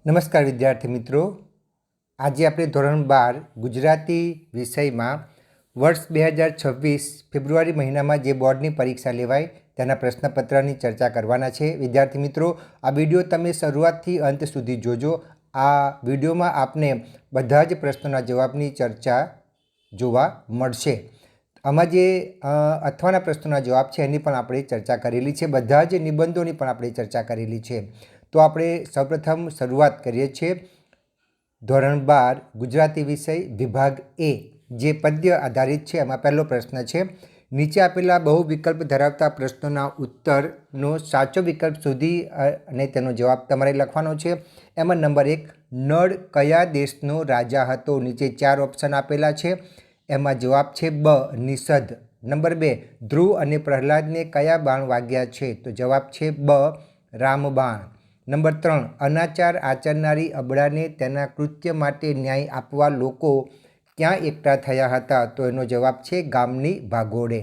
નમસ્કાર વિદ્યાર્થી મિત્રો, આજે આપણે ધોરણ 12 ગુજરાતી વિષયમાં વર્ષ 2026 ફેબ્રુઆરી મહિનામાં જે બોર્ડની પરીક્ષા લેવાય તેના પ્રશ્નપત્રની ચર્ચા કરવાના છે. વિદ્યાર્થી મિત્રો, આ વિડીયો તમે શરૂઆતથી અંત સુધી જોજો. આ વિડીયોમાં આપને બધા જ પ્રશ્નોના જવાબની ચર્ચા જોવા મળશે. આમાં જે અથવાના પ્રશ્નોના જવાબ છે એની પણ આપણે ચર્ચા કરેલી છે. બધા જ નિબંધોની પણ આપણે ચર્ચા કરેલી છે. તો આપણે સૌપ્રથમ શરૂઆત કરીએ છીએ ધોરણ 12 ગુજરાતી વિષય વિભાગ એ, જે પદ્ય આધારિત છે. એમાં પહેલો પ્રશ્ન છે, નીચે આપેલા બહુ વિકલ્પ ધરાવતા પ્રશ્નોના ઉત્તરનો સાચો વિકલ્પ શોધી અને તેનો જવાબ તમારે લખવાનો છે. એમાં નંબર 1, નળ કયા દેશનો રાજા હતો? નીચે 4 ઓપ્શન આપેલા છે. એમાં જવાબ છે બ, નિષધ. નંબર 2, ધ્રુવ અને પ્રહલાદને કયા બાણ વાગ્યા છે? તો જવાબ છે બ, રામબાણ. નંબર 3, અનાચાર આચરનારી અબળાને તેના કૃત્ય માટે ન્યાય આપવા લોકો ક્યાં એકઠા થયા હતા? તો એનો જવાબ છે ગામની ભાગોળે.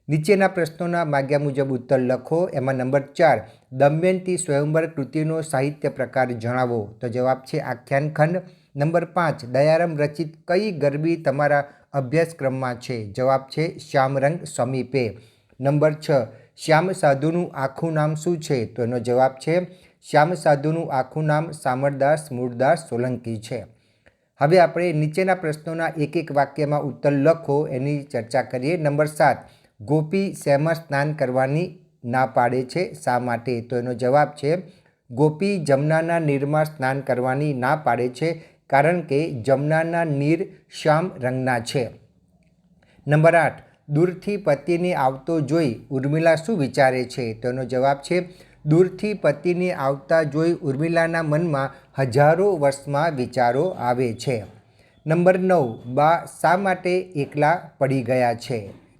નીચેના પ્રશ્નોના માગ્યા મુજબ ઉત્તર લખો. એમાં નંબર 4, દમયંતી સ્વયંવર કૃતિનો સાહિત્ય પ્રકાર જણાવો. તો જવાબ છે આખ્યાન ખંડ. નંબર 5, દયારામ રચિત કઈ ગરબી તમારા અભ્યાસક્રમમાં છે? જવાબ છે શ્યામરંગ સમીપે. નંબર 6, શ્યામ સાધુનું આખું નામ શું છે? તો એનો જવાબ છે શ્યામ સાધુનું આખું નામ શામળદાસ મૂળદાસ સોલંકી છે. હવે આપણે નીચેના પ્રશ્નોના એક એક વાક્યમાં ઉત્તર લખો એની ચર્ચા કરીએ. નંબર 7, ગોપી શેમાં સ્નાન કરવાની ના પાડે છે? શા માટે? તો એનો જવાબ છે ગોપી જમનાના નીરમાં સ્નાન કરવાની ના પાડે છે, કારણ કે જમનાના નીર શ્યામ રંગના છે. નંબર 8, દૂરથી પતિને આવતો જોઈ ઉર્મિલા શું વિચારે છે? તો એનો જવાબ છે દૂરથી પતિને આવતા જોઈ ઉર્મિલાના મનમાં હજારો વર્ષમાં વિચારો આવે છે. નંબર 9, બા શા માટે એકલા પડી ગયા છે?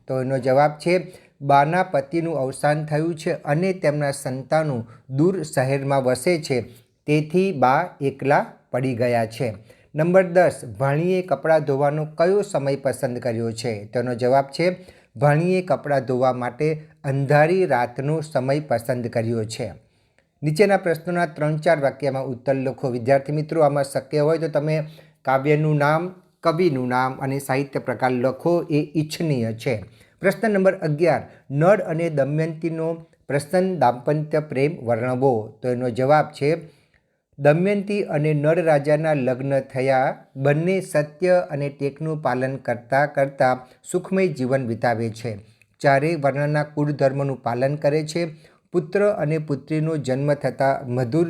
તો એનો જવાબ છે બાના પતિનું અવસાન થયું છે અને તેમના સંતાનો દૂર શહેરમાં વસે છે, તેથી બા એકલા પડી ગયા છે. નંબર 10, ભાણીએ કપડાં ધોવાનો કયો સમય પસંદ કર્યો છે? તેનો જવાબ છે ભાણીએ કપડાં ધોવા માટે અંધારી રાતનો સમય પસંદ કર્યો છે. નીચેના પ્રશ્નોના 3-4 વાક્યમાં ઉત્તર લખો. વિદ્યાર્થી મિત્રો, આમાં શક્ય હોય તો તમે કાવ્યનું નામ, કવિનું નામ અને સાહિત્ય પ્રકાર લખો, એ ઈચ્છનીય છે. પ્રશ્ન નંબર 11, નળ અને દમયંતીનો પ્રસન્ન દાંપત્ય પ્રેમ વર્ણવો. તો એનો જવાબ છે દમયંતી અને નળ રાજાના લગ્ન થયા. બંને સત્ય અને ટેકનું પાલન કરતાં કરતાં સુખમય જીવન વિતાવે છે. ચારેય વર્ણના કુળ ધર્મનું પાલન કરે છે. પુત્ર અને પુત્રીનો જન્મ થતાં મધુર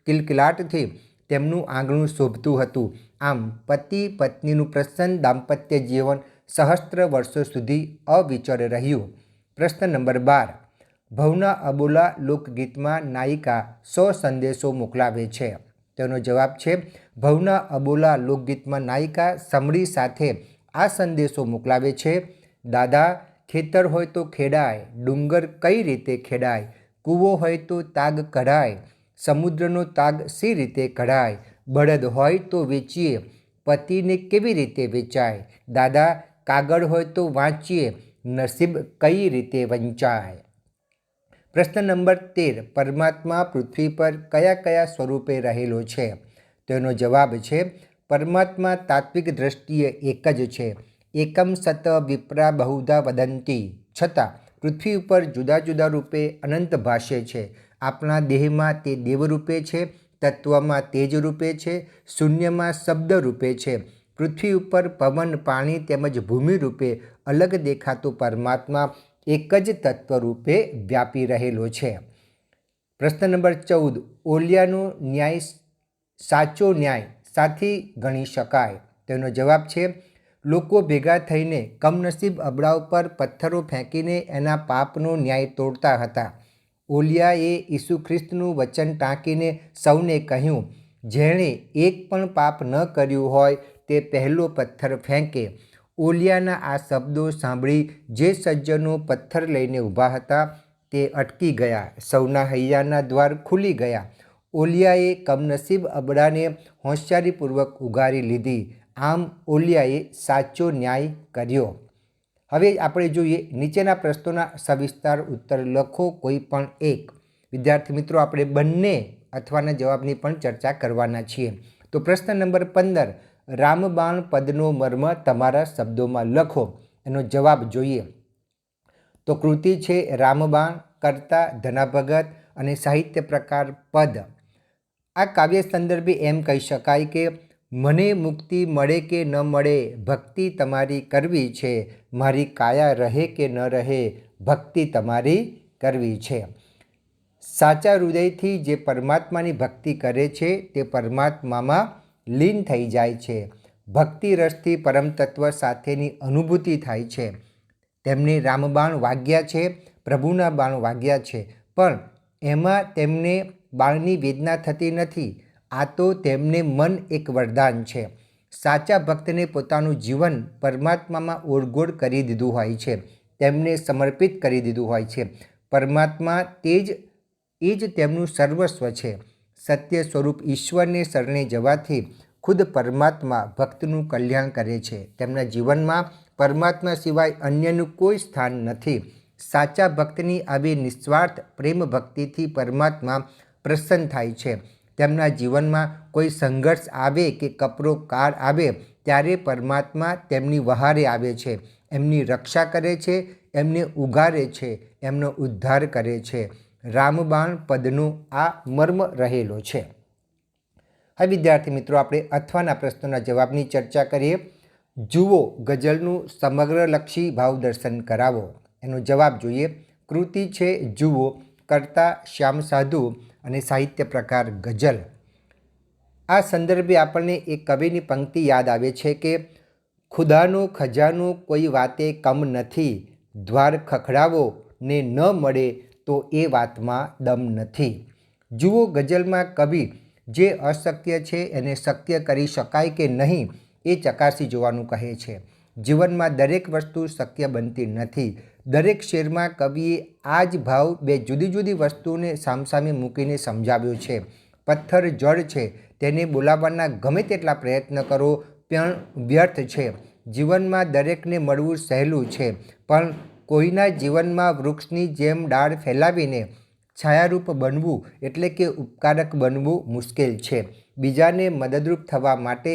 કિલકિલાટથી તેમનું આંગણું શોભતું હતું. આમ પતિ પત્નીનું પ્રસન્ન દાંપત્ય જીવન સહસ્ત્ર વર્ષો સુધી અવિચળ રહ્યું. પ્રશ્ન નંબર 12, ભવના અબોલા લોકગીતમાં નાયિકા સો સંદેશો મોકલાવે છે? તેનો જવાબ છે ભવના અબોલા લોકગીતમાં નાયિકા સમડી સાથે આ સંદેશો મોકલાવે છે. દાદા, ખેતર હોય તો ખેડાય, ડુંગર કઈ રીતે ખેડાય, કૂવો હોય તો તાગ કઢાય, સમુદ્રનો તાગ સી રીતે કઢાય, બળદ હોય તો વેચીએ, પતિને કેવી રીતે વેચાય, દાદા કાગળ હોય તો વાંચીએ, નસીબ કઈ રીતે વંચાય. પ્રશ્ન નંબર 13, પરમાત્મા પૃથ્વી પર કયા કયા સ્વરૂપે રહેલો છે? તેનો જવાબ છે પરમાત્મા તાત્વિક દ્રષ્ટિએ એક જ છે. એકમ સત વિપ્રા બહુધા વદંતી. છતાં પૃથ્વી ઉપર જુદા જુદા રૂપે અનંત ભાષ્ય છે. આપણા દેહમાં તે દેવ રૂપે છે, તત્વમાં તેજ રૂપે છે, શૂન્યમાં શબ્દ રૂપે છે. પૃથ્વી ઉપર પવન, પાણી તેમજ ભૂમિ રૂપે અલગ દેખાતો પરમાત્મા એક જ તત્વ રૂપે વ્યાપી રહેલો છે. પ્રશ્ન નંબર 14, ઓલિયાનો ન્યાય સાચો ન્યાય સાથી ગણી શકાય? તેનો જવાબ છે લોકો ભેગા થઈને કમનસીબ અબળા ઉપર પથ્થરો ફેંકીને એના પાપનો ન્યાય તોડતા હતા. ઓલિયાએ ઈસુ ખ્રિસ્તનું વચન ટાંકીને સૌને કહ્યું, જેણે એક પણ પાપ ન કર્યું હોય તે પહેલો પથ્થર ફેંકે. ઓલિયાના આ શબ્દો સાંભળી જે સજ્જનો પથ્થર લઈને ઊભા હતા તે અટકી ગયા. સૌના હૈયાના દ્વાર ખુલી ગયા. ઓલિયાએ કમનસીબ અબળાને હોશિયારીપૂર્વક ઉગારી લીધી. આમ ઓલિયાએ સાચો ન્યાય કર્યો. હવે આપણે જોઈએ નીચેના પ્રશ્નોના સવિસ્તાર ઉત્તર લખો કોઈ પણ એક. વિદ્યાર્થી મિત્રો, આપણે બંને અથવાના જવાબની પણ ચર્ચા કરવાના છીએ. તો પ્રશ્ન નંબર 15, રામબાણ પદનો મર્મ તમારા શબ્દોમાં લખો. એનો જવાબ જોઈએ તો કૃતિ છે રામબાણ, કર્તા ધના ભગત અને સાહિત્ય પ્રકાર પદ. આ કાવ્ય સંદર્ભે એમ કહી શકાય કે મને મુક્તિ મળે કે ન મળે, ભક્તિ તમારી કરવી છે. મારી કાયા રહે કે ન રહે, ભક્તિ તમારી કરવી છે. સાચા હૃદયથી જે પરમાત્માની ભક્તિ કરે છે તે પરમાત્મામાં લીન થઈ જાય છે. ભક્તિ રસથી પરમ તત્વ સાથેની અનુભૂતિ થાય છે. તેમને રામબાણ વાગ્યા છે, પ્રભુના બાણ વાગ્યા છે, પણ એમાં તેમને બાણની વેદના થતી નથી. આ તો તેમને મન એક વરદાન છે. સાચા ભક્તને પોતાનું જીવન પરમાત્મામાં ઓળગોળ કરી દીધું હોય છે, તેમને સમર્પિત કરી દીધું હોય છે. પરમાત્મા એ જ તેમનું સર્વસ્વ છે. સત્ય સ્વરૂપ ઈશ્વરને શરણે જવાથી ખુદ પરમાત્મા ભક્તનું કલ્યાણ કરે છે. તેમના જીવનમાં પરમાત્મા સિવાય અન્યનું કોઈ સ્થાન નથી. સાચા ભક્તની આવી નિસ્વાર્થ પ્રેમ ભક્તિથી પરમાત્મા પ્રસન્ન થાય છે. તેમના જીવનમાં કોઈ સંઘર્ષ આવે કે કપરો કાળ આવે ત્યારે પરમાત્મા તેમની વહારે આવે છે, એમની રક્ષા કરે છે, એમને ઉગારે છે, એમનો ઉદ્ધાર કરે છે. રામબાણ પદનો આ મર્મ રહેલો છે. હવે વિદ્યાર્થી મિત્રો, આપણે અથવાના પ્રશ્નોના જવાબની ચર્ચા કરીએ. જુઓ ગઝલનું સમગ્રલક્ષી ભાવદર્શન કરાવો. એનો જવાબ જોઈએ. કૃતિ છે જુઓ, કર્તા શ્યામ સાધુ અને સાહિત્ય પ્રકાર ગઝલ. આ સંદર્ભે આપણને એક કવિની પંક્તિ યાદ આવે છે કે ખુદાનો ખજાનો કોઈ વાતે કમ નથી, દ્વાર ખખડાવો ને ન મળે તો એ વાતમાં દમ નથી. જુઓ ગઝલમાં કવિ જે અશક્ય છે એને શક્ય કરી શકાય કે નહીં એ ચકાસી જોવાનું કહે છે. જીવનમાં દરેક વસ્તુ શક્ય બનતી નથી. દરેક શેરમાં કવિએ આ જ ભાવ બે જુદી જુદી વસ્તુને સામસામે મૂકીને સમજાવ્યો છે. પથ્થર જળ છે, તેને બોલાવવાના ગમે તેટલા પ્રયત્ન કરો પણ વ્યર્થ છે. જીવનમાં દરેકને મળવું સહેલું છે, પણ કોઈના જીવનમાં વૃક્ષની જેમ ડાળ ફેલાવીને છાયારૂપ બનવું એટલે કે ઉપકારક બનવું મુશ્કેલ છે. બીજાને મદદરૂપ થવા માટે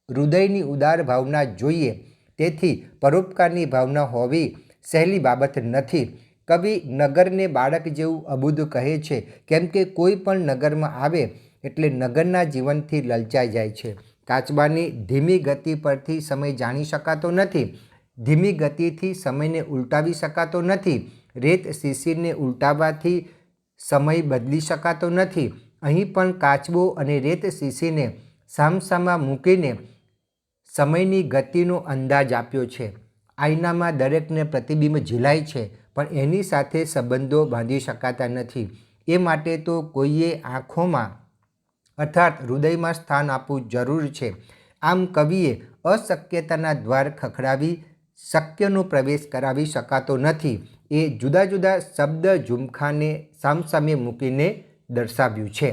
હૃદયની ઉદાર ભાવના જોઈએ. તેથી પરોપકારની ભાવના હોવી સહેલી બાબત નથી. કવિ નગરને બાળક જેવું અબૂધ કહે છે, કેમ કે કોઈ પણ નગરમાં આવે એટલે નગરના જીવનથી લલચાઈ જાય છે. કાચબાની ધીમી ગતિ પરથી સમય જાણી શકાતો નથી. ધીમી ગતિથી સમયને ઉલટાવી શકાતો નથી. રેત શીશીને ઉલટાવવાથી સમય બદલી શકાતો નથી. અહીં પણ કાચબો અને રેત શીશીને સામસામા મૂકીને સમયની ગતિનો અંદાજ આપ્યો છે. આઈનામાં દરેકને પ્રતિબિંબ ઝીલાય છે, પણ એની સાથે સંબંધો બાંધી શકાતા નથી. એ માટે તો કોઈએ આંખોમાં અર્થાત હૃદયમાં સ્થાન આપવું જરૂર છે. આમ કવિએ અશક્યતાના દ્વાર ખખડાવી શક્યનો પ્રવેશ કરાવી શકાતો નથી. એ જુદા જુદા શબ્દ ઝુમખાને સામસામે મૂકીને દર્શાવ્યું છે.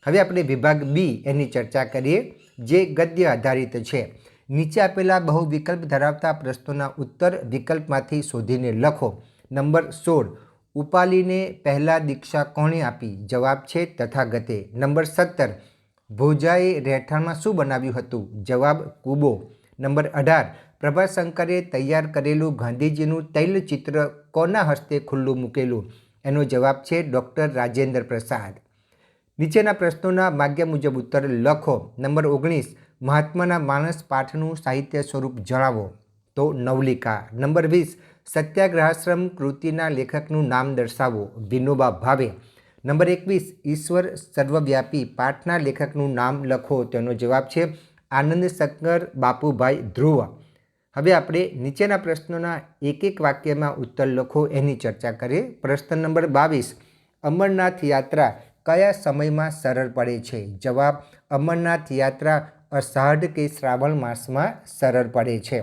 હવે આપણે વિભાગ બી એની ચર્ચા કરીએ, જે ગદ્ય આધારિત છે. નીચે આપેલા બહુ વિકલ્પ ધરાવતા પ્રશ્નોના ઉત્તર વિકલ્પમાંથી શોધીને લખો. નંબર 16, ઉપાલીને પહેલા દીક્ષા કોણે આપી? જવાબ છે તથાગતે. નંબર 17, ભોજાએ રહેઠાણમાં શું બનાવ્યું હતું? જવાબ કૂબો. નંબર 18, પ્રભાશંકરે તૈયાર કરેલું ગાંધીજીનું તૈલચિત્ર કોના હસ્તે ખુલ્લું મૂકેલું? એનો જવાબ છે ડૉક્ટર રાજેન્દ્ર પ્રસાદ. નીચેના પ્રશ્નોના માગ્યા મુજબ ઉત્તર લખો. નંબર 19, મહાત્માના માનસ પાઠનું સાહિત્ય સ્વરૂપ જણાવો. તો નવલિકા. નંબર 20, સત્યાગ્રહાશ્રમ કૃતિના લેખકનું નામ દર્શાવો. વિનોબા ભાવે. નંબર 21, ઈશ્વર સર્વવ્યાપી પાઠના લેખકનું નામ લખો. તેનો જવાબ છે આનંદ શંકર બાપુભાઈ ધ્રુવ. હવે આપણે નીચેના પ્રશ્નોના એક એક વાક્યમાં ઉત્તર લખો એની ચર્ચા કરીએ. પ્રશ્ન નંબર 22, અમરનાથ યાત્રા કયા સમયમાં સરળ પડે છે? જવાબ અમરનાથ યાત્રા અષાઢ કે શ્રાવણ માસમાં સરળ પડે છે.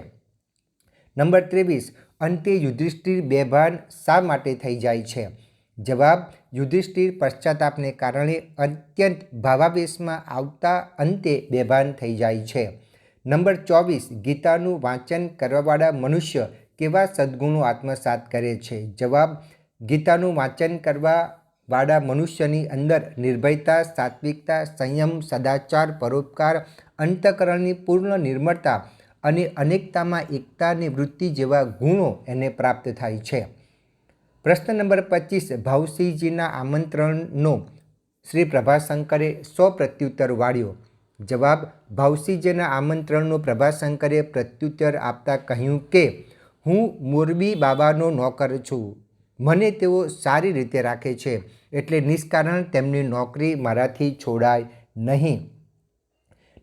નંબર 23, અંતે યુધિષ્ઠિર બેભાન શા માટે થઈ જાય છે? જવાબ યુધિષ્ઠિર પશ્ચાતાપને કારણે અત્યંત ભાવાવેશમાં આવતા અંતે બેભાન થઈ જાય છે. નંબર 24, ગીતાનું વાંચન કરવાવાળા મનુષ્ય કેવા સદ્ગુણો આત્મસાત કરે છે? જવાબ ગીતાનું વાંચન કરવા વાળા મનુષ્યની અંદર નિર્ભયતા, સાત્વિકતા, સંયમ, સદાચાર, પરોપકાર, અંતઃકરણની પૂર્ણ નિર્મળતા અને અનેકતામાં એકતાની વૃત્તિ જેવા ગુણો એને પ્રાપ્ત થાય છે. પ્રશ્ન નંબર 25. ભાવસિંહજીના આમંત્રણનો શ્રી પ્રભાશંકરે શો પ્રત્યુત્તર વાળ્યો? જવાબ: ભાવસિંહજીના આમંત્રણનો પ્રભાશંકરે પ્રત્યુત્તર આપતા કહ્યું કે હું મોરબી બાબાનો નોકર છું. મને તેઓ સારી રીતે રાખે છે, એટલે નિષ્કારણ તેમની નોકરી મારાથી છોડાય નહીં.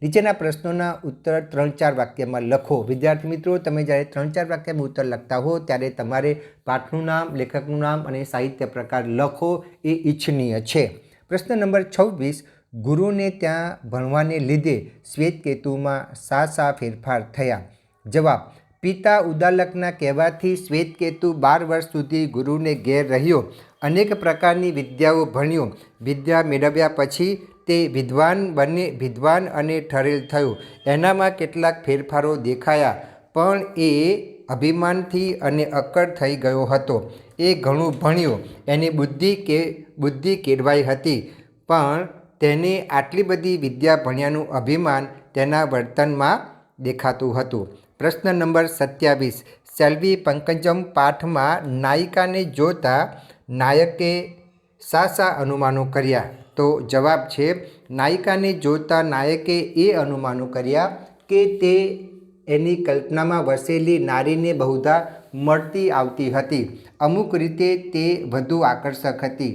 નીચેના પ્રશ્નોના ઉત્તર 3-4 વાક્યમાં લખો. વિદ્યાર્થી મિત્રો, તમે જ્યારે 3-4 વાક્યમાં ઉત્તર લખતા હો ત્યારે તમારે પાઠનું નામ, લેખકનું નામ અને સાહિત્ય પ્રકાર લખો, એ ઈચ્છનીય છે. પ્રશ્ન નંબર 26. ગુરુને ત્યાં ભણવાને લીધે શ્વેતકેતુમાં શા ફેરફાર થયા? જવાબ: પિતા ઉદાલકના કહેવાથી શ્વેતકેતુ 12 વર્ષ સુધી ગુરુને ઘેર રહ્યો. અનેક પ્રકારની વિદ્યાઓ ભણ્યો. વિદ્યા મેળવ્યા પછી તે વિદ્વાન અને ઠરેલ થયો. એનામાં કેટલાક ફેરફારો દેખાયા, પણ એ અભિમાનથી અને અક્કડ થઈ ગયો હતો. એ ઘણું ભણ્યો, એની બુદ્ધિ કેળવાઈ હતી, પણ તેને આટલી બધી વિદ્યા ભણ્યાનું અભિમાન તેના વર્તનમાં દેખાતું હતું. પ્રશ્ન નંબર 27. સેલ્વી પંકજમ પાઠમાં નાયિકાને જોતા નાયકે શા અનુમાનો કર્યા? તો જવાબ છે, નાયિકાને જોતા નાયકે એ અનુમાનો કર્યા કે તે એની કલ્પનામાં વસેલી નારીને બહુધા મળતી આવતી હતી. અમુક રીતે તે વધુ આકર્ષક હતી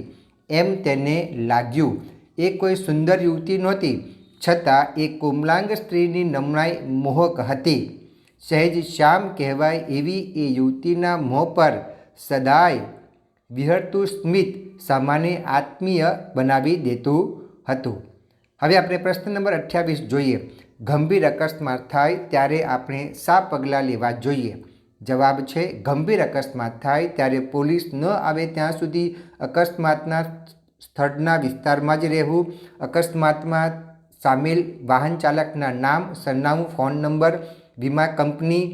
એમ તેને લાગ્યું. એ કોઈ સુંદર યુવતી નહોતી, છતાં એ કોમલાંગ સ્ત્રીની નમણાઈ મોહક હતી. સહેજ શ્યામ કહેવાય એવી એ યુવતીના મોં પર સદાય વિહરતું સ્મિત સામાને આત્મીય બનાવી દેતું હતું. હવે આપણે પ્રશ્ન નંબર 28 જોઈએ. ગંભીર અકસ્માત થાય ત્યારે આપણે શા પગલાં લેવા જોઈએ? જવાબ છે, ગંભીર અકસ્માત થાય ત્યારે પોલીસ ન આવે ત્યાં સુધી અકસ્માતના સ્થળના વિસ્તારમાં જ રહેવું. અકસ્માતમાં સામેલ વાહન ચાલકના નામ, સરનામું, ફોન નંબર, વીમા કંપની,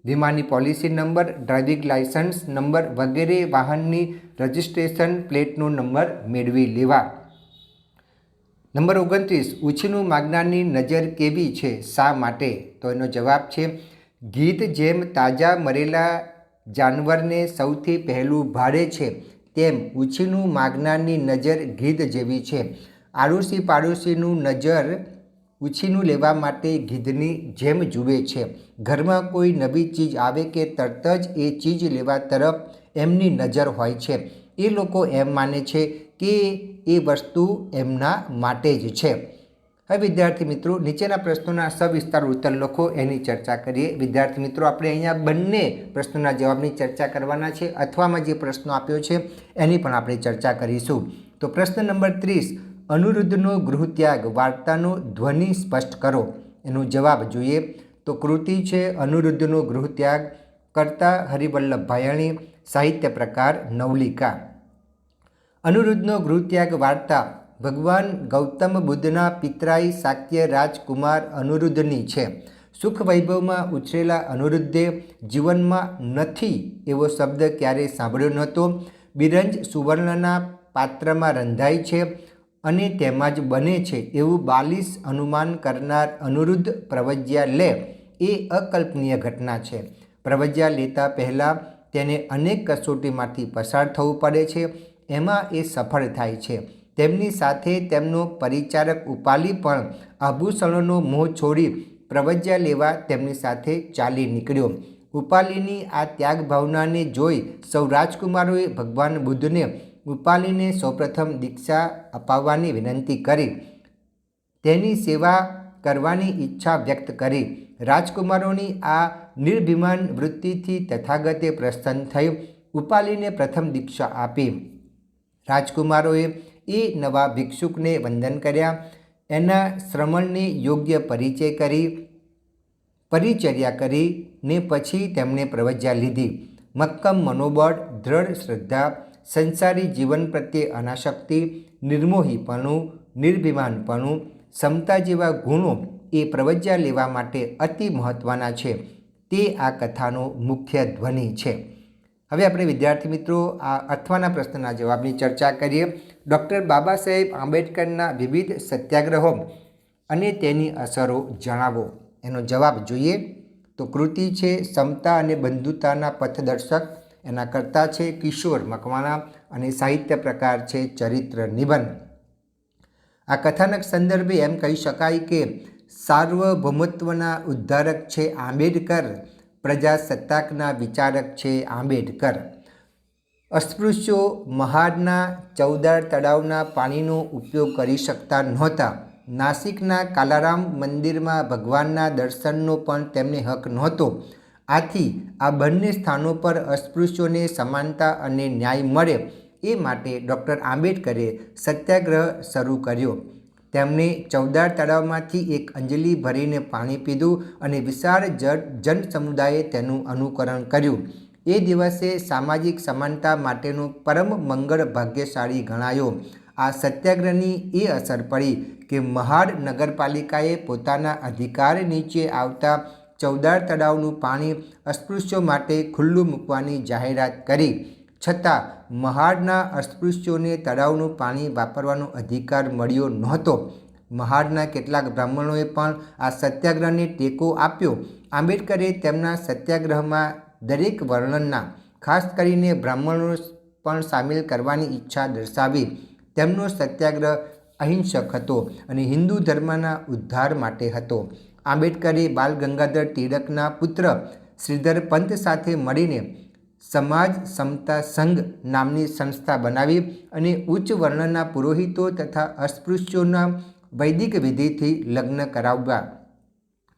વીમાની policy number, driving licence number વગેરે વાહનની રજિસ્ટ્રેશન પ્લેટનો નંબર મેળવી લેવા. નંબર 29. ઉછીનું માગનારની નજર કેવી છે? શા માટે? તો એનો જવાબ છે, ગીધ જેમ તાજા મરેલા જાનવરને સૌથી પહેલું ભાડે છે, તેમ ઉછીનું માગનારની નજર ગીધ જેવી છે. આડોશી પાડોશીનું નજર ઉછીનું લેવા માટે ગીધની જેમ જુએ છે. ઘરમાં કોઈ નવી ચીજ આવે કે તરત જ એ ચીજ લેવા તરફ એમની નજર હોય છે. એ લોકો એમ માને છે કે એ વસ્તુ એમના માટે જ છે. હવે વિદ્યાર્થી મિત્રો, નીચેના પ્રશ્નોના સવિસ્તાર ઉત્તર લખો, એની ચર્ચા કરીએ. વિદ્યાર્થી મિત્રો, આપણે અહીંયા બંને પ્રશ્નોના જવાબની ચર્ચા કરવાના છે. અથવામાં જે પ્રશ્નો આપ્યો છે એની પણ આપણે ચર્ચા કરીશું. તો પ્રશ્ન નંબર 30. અનુરુદ્ધનો ગૃહત્યાગ વાર્તાનો ધ્વનિ સ્પષ્ટ કરો. એનો જવાબ જોઈએ તો કૃતિ છે અનુરુદ્ધનો ગૃહત્યાગ, કર્તા હરિવલ્લભ ભાયાણી, સાહિત્ય પ્રકાર નવલિકા. અનુરુદ્ધનો ગૃહત્યાગ વાર્તા ભગવાન ગૌતમ બુદ્ધના પિતરાઈ શાક્ય રાજકુમાર અનુરુદ્ધની છે. સુખ વૈભવમાં ઉછરેલા અનુરુદ્ધે જીવનમાં નથી એવો શબ્દ ક્યારેય સાંભળ્યો નહોતો. બિરંજ સુવર્ણના પાત્રમાં રંધાય છે અને તેમાં જ બને છે એવું બાલિશ અનુમાન કરનાર અનુરુદ્ધ પ્રવજ્યા લે એ અકલ્પનીય ઘટના છે. પ્રવજ્યા લેતા પહેલાં તેને અનેક કસોટીમાંથી પસાર થવું પડે છે. એમાં એ સફળ થાય છે. તેમની સાથે તેમનો પરિચારક ઉપાલી પણ આભૂષણોનો મોહ છોડી પ્રવજ્યા લેવા તેમની સાથે ચાલી નીકળ્યો. ઉપાલીની આ ત્યાગ ભાવનાને જોઈ સૌ રાજકુમારોએ ભગવાન બુદ્ધને ઉપાલીને સૌપ્રથમ દીક્ષા અપાવવાની વિનંતી કરી. તેની સેવા કરવાની ઈચ્છા વ્યક્ત કરી. રાજકુમારોની આ નિર્ભિમાન વૃત્તિથી તથાગતે પ્રસન્ન થઈ ઉપાલીને પ્રથમ દીક્ષા આપી. રાજકુમારોએ એ નવા ભિક્ષુકને વંદન કર્યા, એના શ્રમણને યોગ્ય પરિચર્યા કરી ને પછી તેમણે પ્રવજ્યા લીધી. મક્કમ મનોબળ, દ્રઢ શ્રદ્ધા, સંસારી જીવન પ્રત્યે અનાસક્તિ, નિર્મોહીપણું, નિર્ભિમાનપણું, સમતા જેવા ગુણો એ પ્રવજ્યા લેવા માટે અતિ મહત્ત્વના છે. તે આ કથાનો મુખ્ય ધ્વનિ છે. હવે આપણે વિદ્યાર્થી મિત્રો આ અથવાના પ્રશ્નના જવાબની ચર્ચા કરીએ. ડૉક્ટર બાબા સાહેબ આંબેડકરના વિવિધ સત્યાગ્રહો અને તેની અસરો જણાવો. એનો જવાબ જોઈએ તો કૃતિ છે સમતા અને બંધુતાના પથદર્શક, એના કર્તા છે કિશોર મકવાણા અને સાહિત્ય પ્રકાર છે ચરિત્ર નિબંધ. આ કથાનક સંદર્ભે એમ કહી શકાય કે સાર્વભૌમત્વના ઉદ્ધારક છે આંબેડકર, પ્રજાસત્તાકના વિચારક છે આંબેડકર. અસ્પૃશ્યો મહાડના ચૌદાર તળાવના પાણીનો ઉપયોગ કરી શકતા નહોતા. નાસિકના કાલારામ મંદિરમાં ભગવાનના દર્શનનો પણ તેમને હક નહોતો. આથી આ બંને સ્થાનો પર અસ્પૃશ્યોને સમાનતા અને ન્યાય મળે એ માટે ડૉક્ટર આંબેડકરે સત્યાગ્રહ શરૂ કર્યો. તેમણે ચૌદાર તળાવમાંથી એક અંજલિ ભરીને પાણી પીધું અને વિશાળ જન સમુદાયે તેનું અનુકરણ કર્યું. એ દિવસે સામાજિક સમાનતા માટેનો પરમ મંગળ ભાગ્યશાળી ગણાયો. આ સત્યાગ્રહની એ અસર પડી કે મહાડ નગરપાલિકાએ પોતાના અધિકાર નીચે આવતા ચૌદાર તળાવનું પાણી અસ્પૃશ્યો માટે ખુલ્લું મૂકવાની જાહેરાત કરી. છતાં મહાડના અસ્પૃશ્યોને તળાવનું પાણી વાપરવાનો અધિકાર મળ્યો નહોતો. મહાડના કેટલાક બ્રાહ્મણોએ પણ આ સત્યાગ્રહને ટેકો આપ્યો. આંબેડકરે તેમના સત્યાગ્રહમાં દરેક વર્ણનના, ખાસ કરીને બ્રાહ્મણો પણ સામેલ કરવાની ઈચ્છા દર્શાવી. તેમનો સત્યાગ્રહ અહિંસક હતો અને હિન્દુ ધર્મના ઉદ્ધાર માટે હતો. આંબેડકરે બાલ ગંગાધર ટિળકના પુત્ર શ્રીધર પંત સાથે મળીને સમાજ સમતા સંઘ નામની સંસ્થા બનાવી અને ઉચ્ચ વર્ણના પુરોહિતો તથા અસ્પૃશ્યોના વૈદિક વિધિથી લગ્ન કરાવ્યા.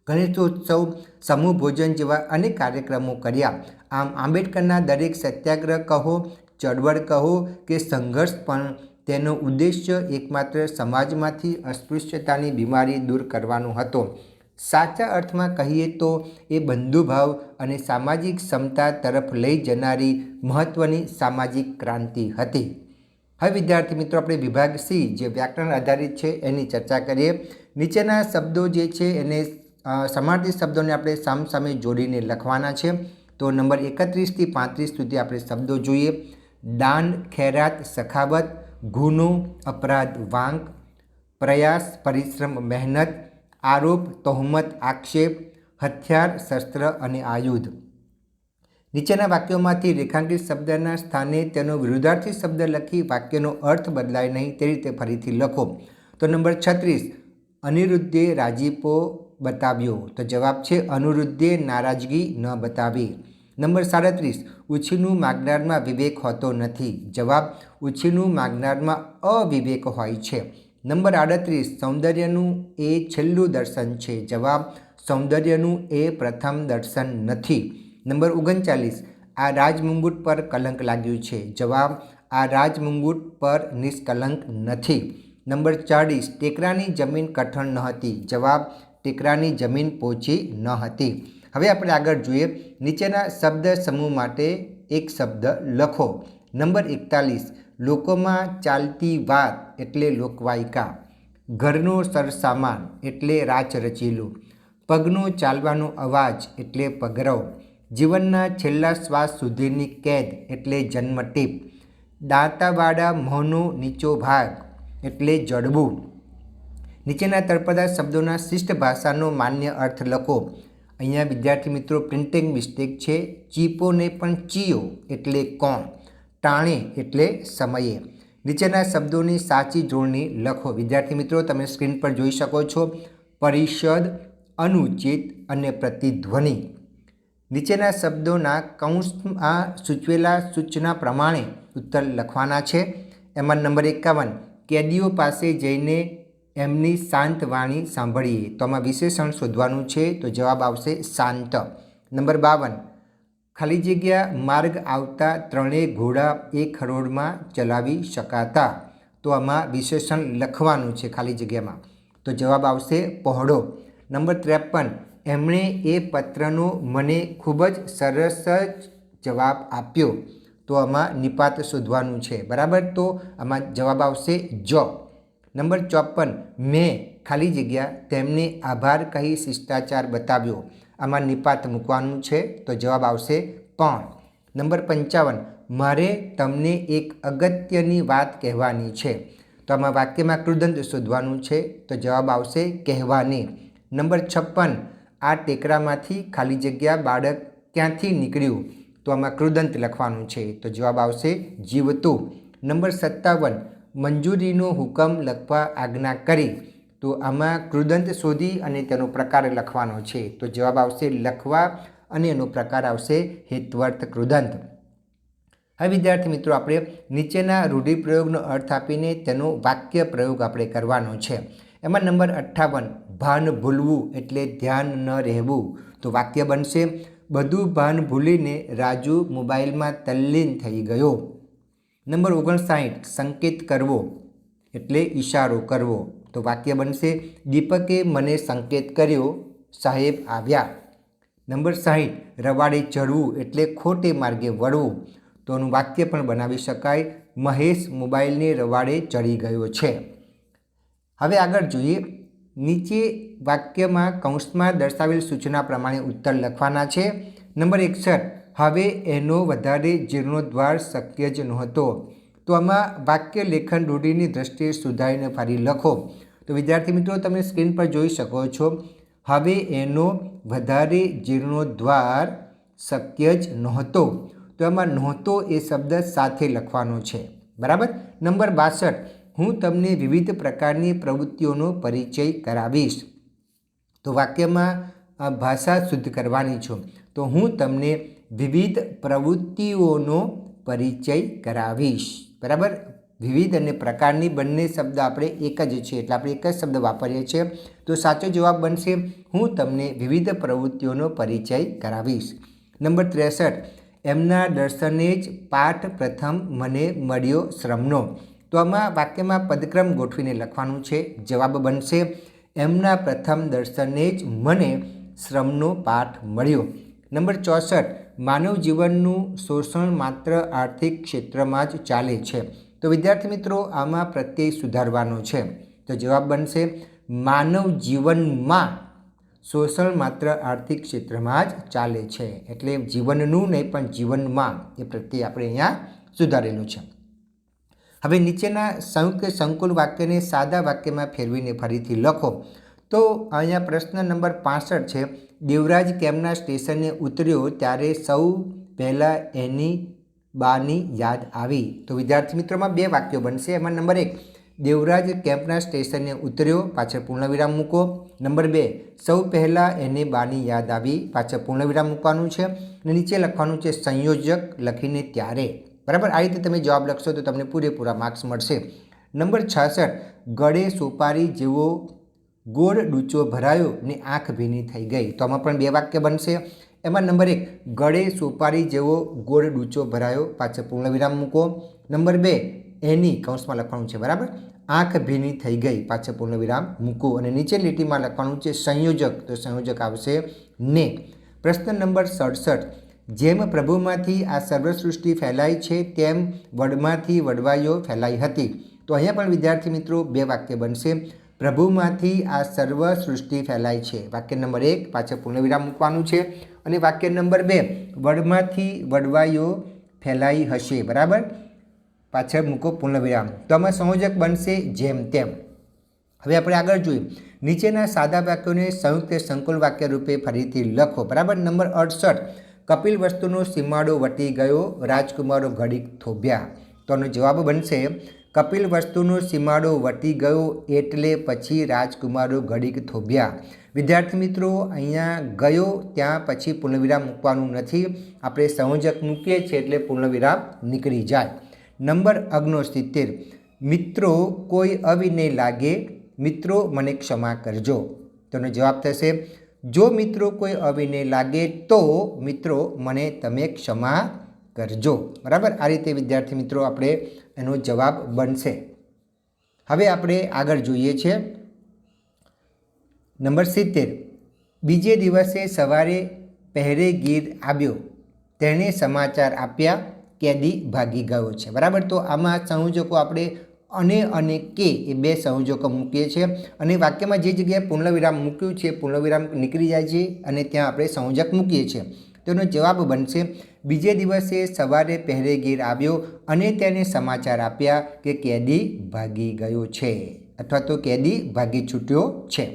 ગણેશોત્સવ, સમૂહ ભોજન જેવા અનેક કાર્યક્રમો કર્યા. આમ આંબેડકરના દરેક સત્યાગ્રહ કહો, ચળવળ કહો કે સંઘર્ષ પણ તેનો ઉદ્દેશ્ય એકમાત્ર સમાજમાંથી અસ્પૃશ્યતાની બીમારી દૂર કરવાનો હતો. સાચા અર્થમાં કહીએ તો એ બંધુભાવ અને સામાજિક સમતા તરફ લઈ જનારી મહત્ત્વની સામાજિક ક્રાંતિ હતી. હવે વિદ્યાર્થી મિત્રો આપણે વિભાગ સી જે વ્યાકરણ આધારિત છે એની ચર્ચા કરીએ. નીચેના શબ્દો જે છે એને સમાર્થી શબ્દોને આપણે સામસામે જોડીને લખવાના છે. તો નંબર 31 થી 35 સુધી આપણે શબ્દો જોઈએ. દાન, ખૈરાત, સખાવત, ગુનો, અપરાધ, વાંક, પ્રયાસ, પરિશ્રમ, મહેનત, આરોપ, તહોમત, આક્ષેપ, હથિયાર, શસ્ત્ર અને આયુધ. નીચેના વાક્યોમાંથી રેખાંકિત શબ્દના સ્થાને તેનો વિરુદ્ધાર્થી શબ્દ લખી વાક્યનો અર્થ બદલાય નહીં તે રીતે ફરીથી લખો. તો નંબર 36 અનિરુદ્ધે રાજીપો બતાવ્યો. તો જવાબ છે અનિરુદ્ધે નારાજગી ન બતાવી. નંબર 37 ઉછીનું માગનારમાં વિવેક હોતો નથી. જવાબ ઉછીનું માગનારમાં અવિવેક હોય છે. નંબર 38 સૌંદર્યનું એ છેલ્લું દર્શન છે. જવાબ સૌંદર્યનું એ પ્રથમ દર્શન નથી. નંબર 39 આ રાજમુંગુટ પર કલંક લાગ્યું છે. જવાબ આ રાજમુંગુટ પર નિષ્કલંક નથી. નંબર 40 ટેકરાની જમીન કઠણ ન હતી. જવાબ ટેકરાની જમીન પોચી ન હતી. હવે આપણે આગળ જોઈએ. નીચેના શબ્દ સમૂહ માટે એક શબ્દ લખો. નંબર 41 લોકોમાં ચાલતી વાત એટલે લોકવાયકા. ઘરનો સરસામાન એટલે રાચરચીલું. પગનો ચાલવાનો અવાજ એટલે પગરવ. જીવનના છેલ્લા શ્વાસ સુધીની કેદ એટલે જન્મટીપ. દાંતાવાળા મોંનો નીચો ભાગ એટલે જડબું. નીચેના તળપદા શબ્દોના શિષ્ટ ભાષાનો માન્ય અર્થ લખો. અહીંયા વિદ્યાર્થી મિત્રો પ્રિન્ટિંગ મિસ્ટેક છે. ચીપોને પણ ચીયો એટલે કોણ. ટાણે એટલે સમયે. નીચેના શબ્દોની સાચી જોડણી લખો. વિદ્યાર્થી મિત્રો તમે સ્ક્રીન પર જોઈ શકો છો. પરિષદ, અનુચિત અને પ્રતિધ્વનિ. નીચેના શબ્દોના કૌંસમાં સૂચવેલા સૂચના પ્રમાણે ઉત્તર લખવાના છે. એમાં નંબર 51 કેદીઓ પાસે જઈને એમની શાંત વાણી સાંભળીએ. તો આમાં વિશેષણ શોધવાનું છે. તો જવાબ આવશે શાંત. નંબર 52 ખાલી જગ્યા માર્ગ આવતા ત્રણેય ઘોડા એક હરોળમાં ચલાવી શકાતા. તો આમાં વિશેષણ લખવાનું છે ખાલી જગ્યામાં. તો જવાબ આવશે પહોળો. નંબર 53 એમણે એ પત્રનો મને ખૂબ જ સરસ જવાબ આપ્યો. તો આમાં નિપાત શોધવાનું છે. બરાબર. તો આમાં જવાબ આવશે જો. નંબર 54 મેં ખાલી જગ્યા તેમને આભાર કહી શિષ્ટાચાર બતાવ્યો. આમાં નિપાત મૂકવાનું છે. તો જવાબ આવશે પણ. નંબર 55, મારે તમને એક અગત્યની વાત કહેવાની છે. તો આમાં વાક્યમાં કૃદંત શોધવાનું છે, તો જવાબ આવશે કહેવાની. નંબર 56, આ ટેકરામાંથી ખાલી જગ્યા બાળક ક્યાંથી નીકળ્યું? તો આમાં કૃદંત લખવાનું છે, તો જવાબ આવશે જીવતું. નંબર 57, મંજૂરીનો હુકમ લખવા આજ્ઞા કરી. તો આમાં કૃદંત શોધી અને તેનો પ્રકાર લખવાનો છે, તો જવાબ આવશે લખવા અને એનો પ્રકાર આવશે હેત્વર્થ કૃદંત. હવે વિદ્યાર્થી મિત્રો આપણે નીચેના રૂઢિપ્રયોગનો અર્થ આપીને તેનો વાક્ય પ્રયોગ આપણે કરવાનો છે. એમાં નંબર 58, ભાન ભૂલવું એટલે ધ્યાન ન રહેવું. તો વાક્ય બનશે બધું ભાન ભૂલીને રાજુ મોબાઈલમાં તલ્લીન થઈ ગયો. નંબર 59, સંકેત કરવો એટલે ઈશારો કરવો. તો વાક્ય બનશે દીપકે મને સંકેત કર્યો, સાહેબ આવ્યા. નંબર 60, રવાડે ચડવું એટલે ખોટે માર્ગે વળવું. તો એનું વાક્ય પણ બનાવી શકાય, મહેશ મોબાઈલને રવાડે ચડી ગયો છે. હવે આગળ જોઈએ. નીચે વાક્યમાં કૌંસમાં દર્શાવેલ સૂચના પ્રમાણે ઉત્તર લખવાના છે. નંબર 61, હવે એનો વધારે જીર્ણોદ્ધાર શક્ય જ નહોતો. તો આમાં વાક્ય લેખન રૂઢિની દ્રષ્ટિએ સુધારીને ફરી લખો. તો વિદ્યાર્થી મિત્રો તમે સ્ક્રીન પર જોઈ શકો છો, હવે એનો વધારે જીર્ણોદ્ધાર શક્ય જ નહોતો. તો એમાં નહોતો એ શબ્દ સાથે લખવાનો છે, બરાબર. નંબર 62, હું તમને વિવિધ પ્રકારની પ્રવૃત્તિઓનો પરિચય કરાવીશ. તો વાક્યમાં ભાષા શુદ્ધ કરવાની છું. તો હું તમને વિવિધ પ્રવૃત્તિઓનો પરિચય કરાવીશ, બરાબર. વિવિધ અને પ્રકારની બંને શબ્દ આપણે એક જ છે, એટલે આપણે એક જ શબ્દ વાપરીએ છીએ. તો સાચો જવાબ બનશે હું તમને વિવિધ પ્રવૃત્તિઓનો પરિચય કરાવીશ. નંબર 63, એમના દર્શને જ પાઠ પ્રથમ મને મળ્યો શ્રમનો. તો આમાં વાક્યમાં પદક્રમ ગોઠવીને લખવાનું છે. જવાબ બનશે એમના પ્રથમ દર્શને જ મને શ્રમનો પાઠ મળ્યો. નંબર 64, માનવ જીવનનું શોષણ માત્ર આર્થિક ક્ષેત્રમાં જ ચાલે છે. તો વિદ્યાર્થી મિત્રો આમાં પ્રત્યય સુધારવાનો છે. તો જવાબ બનશે માનવ જીવનમાં શોષણ માત્ર આર્થિક ક્ષેત્રમાં જ ચાલે છે. એટલે જીવનનું નહીં પણ જીવનમાં એ પ્રત્યય આપણે અહીંયા સુધારેલું છે. હવે નીચેના સંયુક્ત સંકુલ વાક્યને સાદા વાક્યમાં ફેરવીને ફરીથી લખો. તો અહીંયા પ્રશ્ન નંબર 65 છે, દેવરાજ કેમ્પના સ્ટેશને ઉતર્યો ત્યારે સૌ પહેલાં એની બાની યાદ આવી. તો વિદ્યાર્થી મિત્રોમાં બે વાક્યો બનશે. એમાં નંબર 1, દેવરાજ કેમ્પના સ્ટેશને ઉતર્યો, પાછળ પૂર્ણવિરામ મૂકો. નંબર 2, સૌ પહેલાં એને બાની યાદ આવી, પાછળ પૂર્ણવિરામ મૂકવાનું છે. અને નીચે લખવાનું છે સંયોજક લખીને ત્યારે, બરાબર. આ રીતે તમે જવાબ લખશો તો તમને પૂરેપૂરા માર્ક્સ મળશે. નંબર 66, ગળે સોપારી જેવો ગોળ ડૂચો ભરાયો ને આંખ ભીની થઈ ગઈ. તો આમાં પણ બે વાક્ય બનશે. એમાં નંબર 1, ગળે સોપારી જેવો ગોળ ડૂચો ભરાયો, પાછળ પૂર્ણવિરામ મૂકો. નંબર 2, એની કૌંસમાં લખવાનું છે, બરાબર, આંખ ભીની થઈ ગઈ, પાછળ પૂર્ણવિરામ મૂકો. અને નીચે લીટીમાં લખવાનું છે સંયોજક, તો સંયોજક આવશે ને. પ્રશ્ન નંબર 67, જેમ પ્રભુમાંથી આ સર્વસૃષ્ટિ ફેલાઈ છે તેમ વડમાંથી વડવાઈઓ ફેલાઈ હતી. તો અહીંયા પણ વિદ્યાર્થી મિત્રો બે વાક્ય બનશે. પ્રભુમાંથી આ સર્વ સૃષ્ટિ ફેલાય છે, વાક્ય નંબર 1, પાછળ પૂર્ણવિરામ મૂકવાનું છે. અને વાક્ય નંબર 2, વડમાંથી વડવાઈઓ ફેલાઈ હશે, બરાબર, પાછળ મૂકો પૂર્ણવિરામ. તો આમાં સંયોજક બનશે જેમ તેમ. હવે આપણે આગળ જોઈએ. નીચેના સાદા વાક્યોને સંયુક્ત સંકુલ વાક્ય રૂપે ફરીથી લખો, બરાબર. નંબર 68, કપિલ વસ્તુનો સીમાડો વટી ગયો, રાજકુમારો ઘડીક થોભ્યા. તો આનો જવાબ બનશે કપિલ વસ્તુનો સીમાડો વટી ગયો એટલે પછી રાજકુમારો ઘડીક થોભ્યા. વિદ્યાર્થી મિત્રો અહીંયા ગયો ત્યાં પછી પૂર્ણવિરામ મૂકવાનું નથી, આપણે સંયોજક મૂકીએ છીએ એટલે પૂર્ણવિરામ નીકળી જાય. નંબર 69, મિત્રો કોઈ અવિનય લાગે, મિત્રો મને ક્ષમા કરજો. તેનો જવાબ થશે જો મિત્રો કોઈ અવિનય લાગે તો મિત્રો મને તમે ક્ષમા કરજો, બરાબર. આ રીતે વિદ્યાર્થી મિત્રો આપણે એનો જવાબ બનશે. હવે આપણે આગળ જોઈએ છે. નંબર 70, બીજે દિવસે સવારે પહેરેગીર આવ્યો, તેણે સમાચાર આપ્યા, કેદી ભાગી ગયો છે, બરાબર. તો આમાં સંયોજકો આપણે અને કે એ બે સંયોજકો મૂકીએ છીએ અને વાક્યમાં જે જગ્યાએ પૂર્ણવિરામ મૂક્યું છે પૂર્ણવિરામ નીકળી જાય છે અને ત્યાં આપણે સંયોજક મૂકીએ છીએ. તો તેનો જવાબ બનશે બીજે દિવસે સવારે પહેરેગીર આવ્યો અને તેને સમાચાર આપ્યા કે કેદી ભાગી ગયો છે અથવા તો કેદી ભાગી છૂટ્યો છે।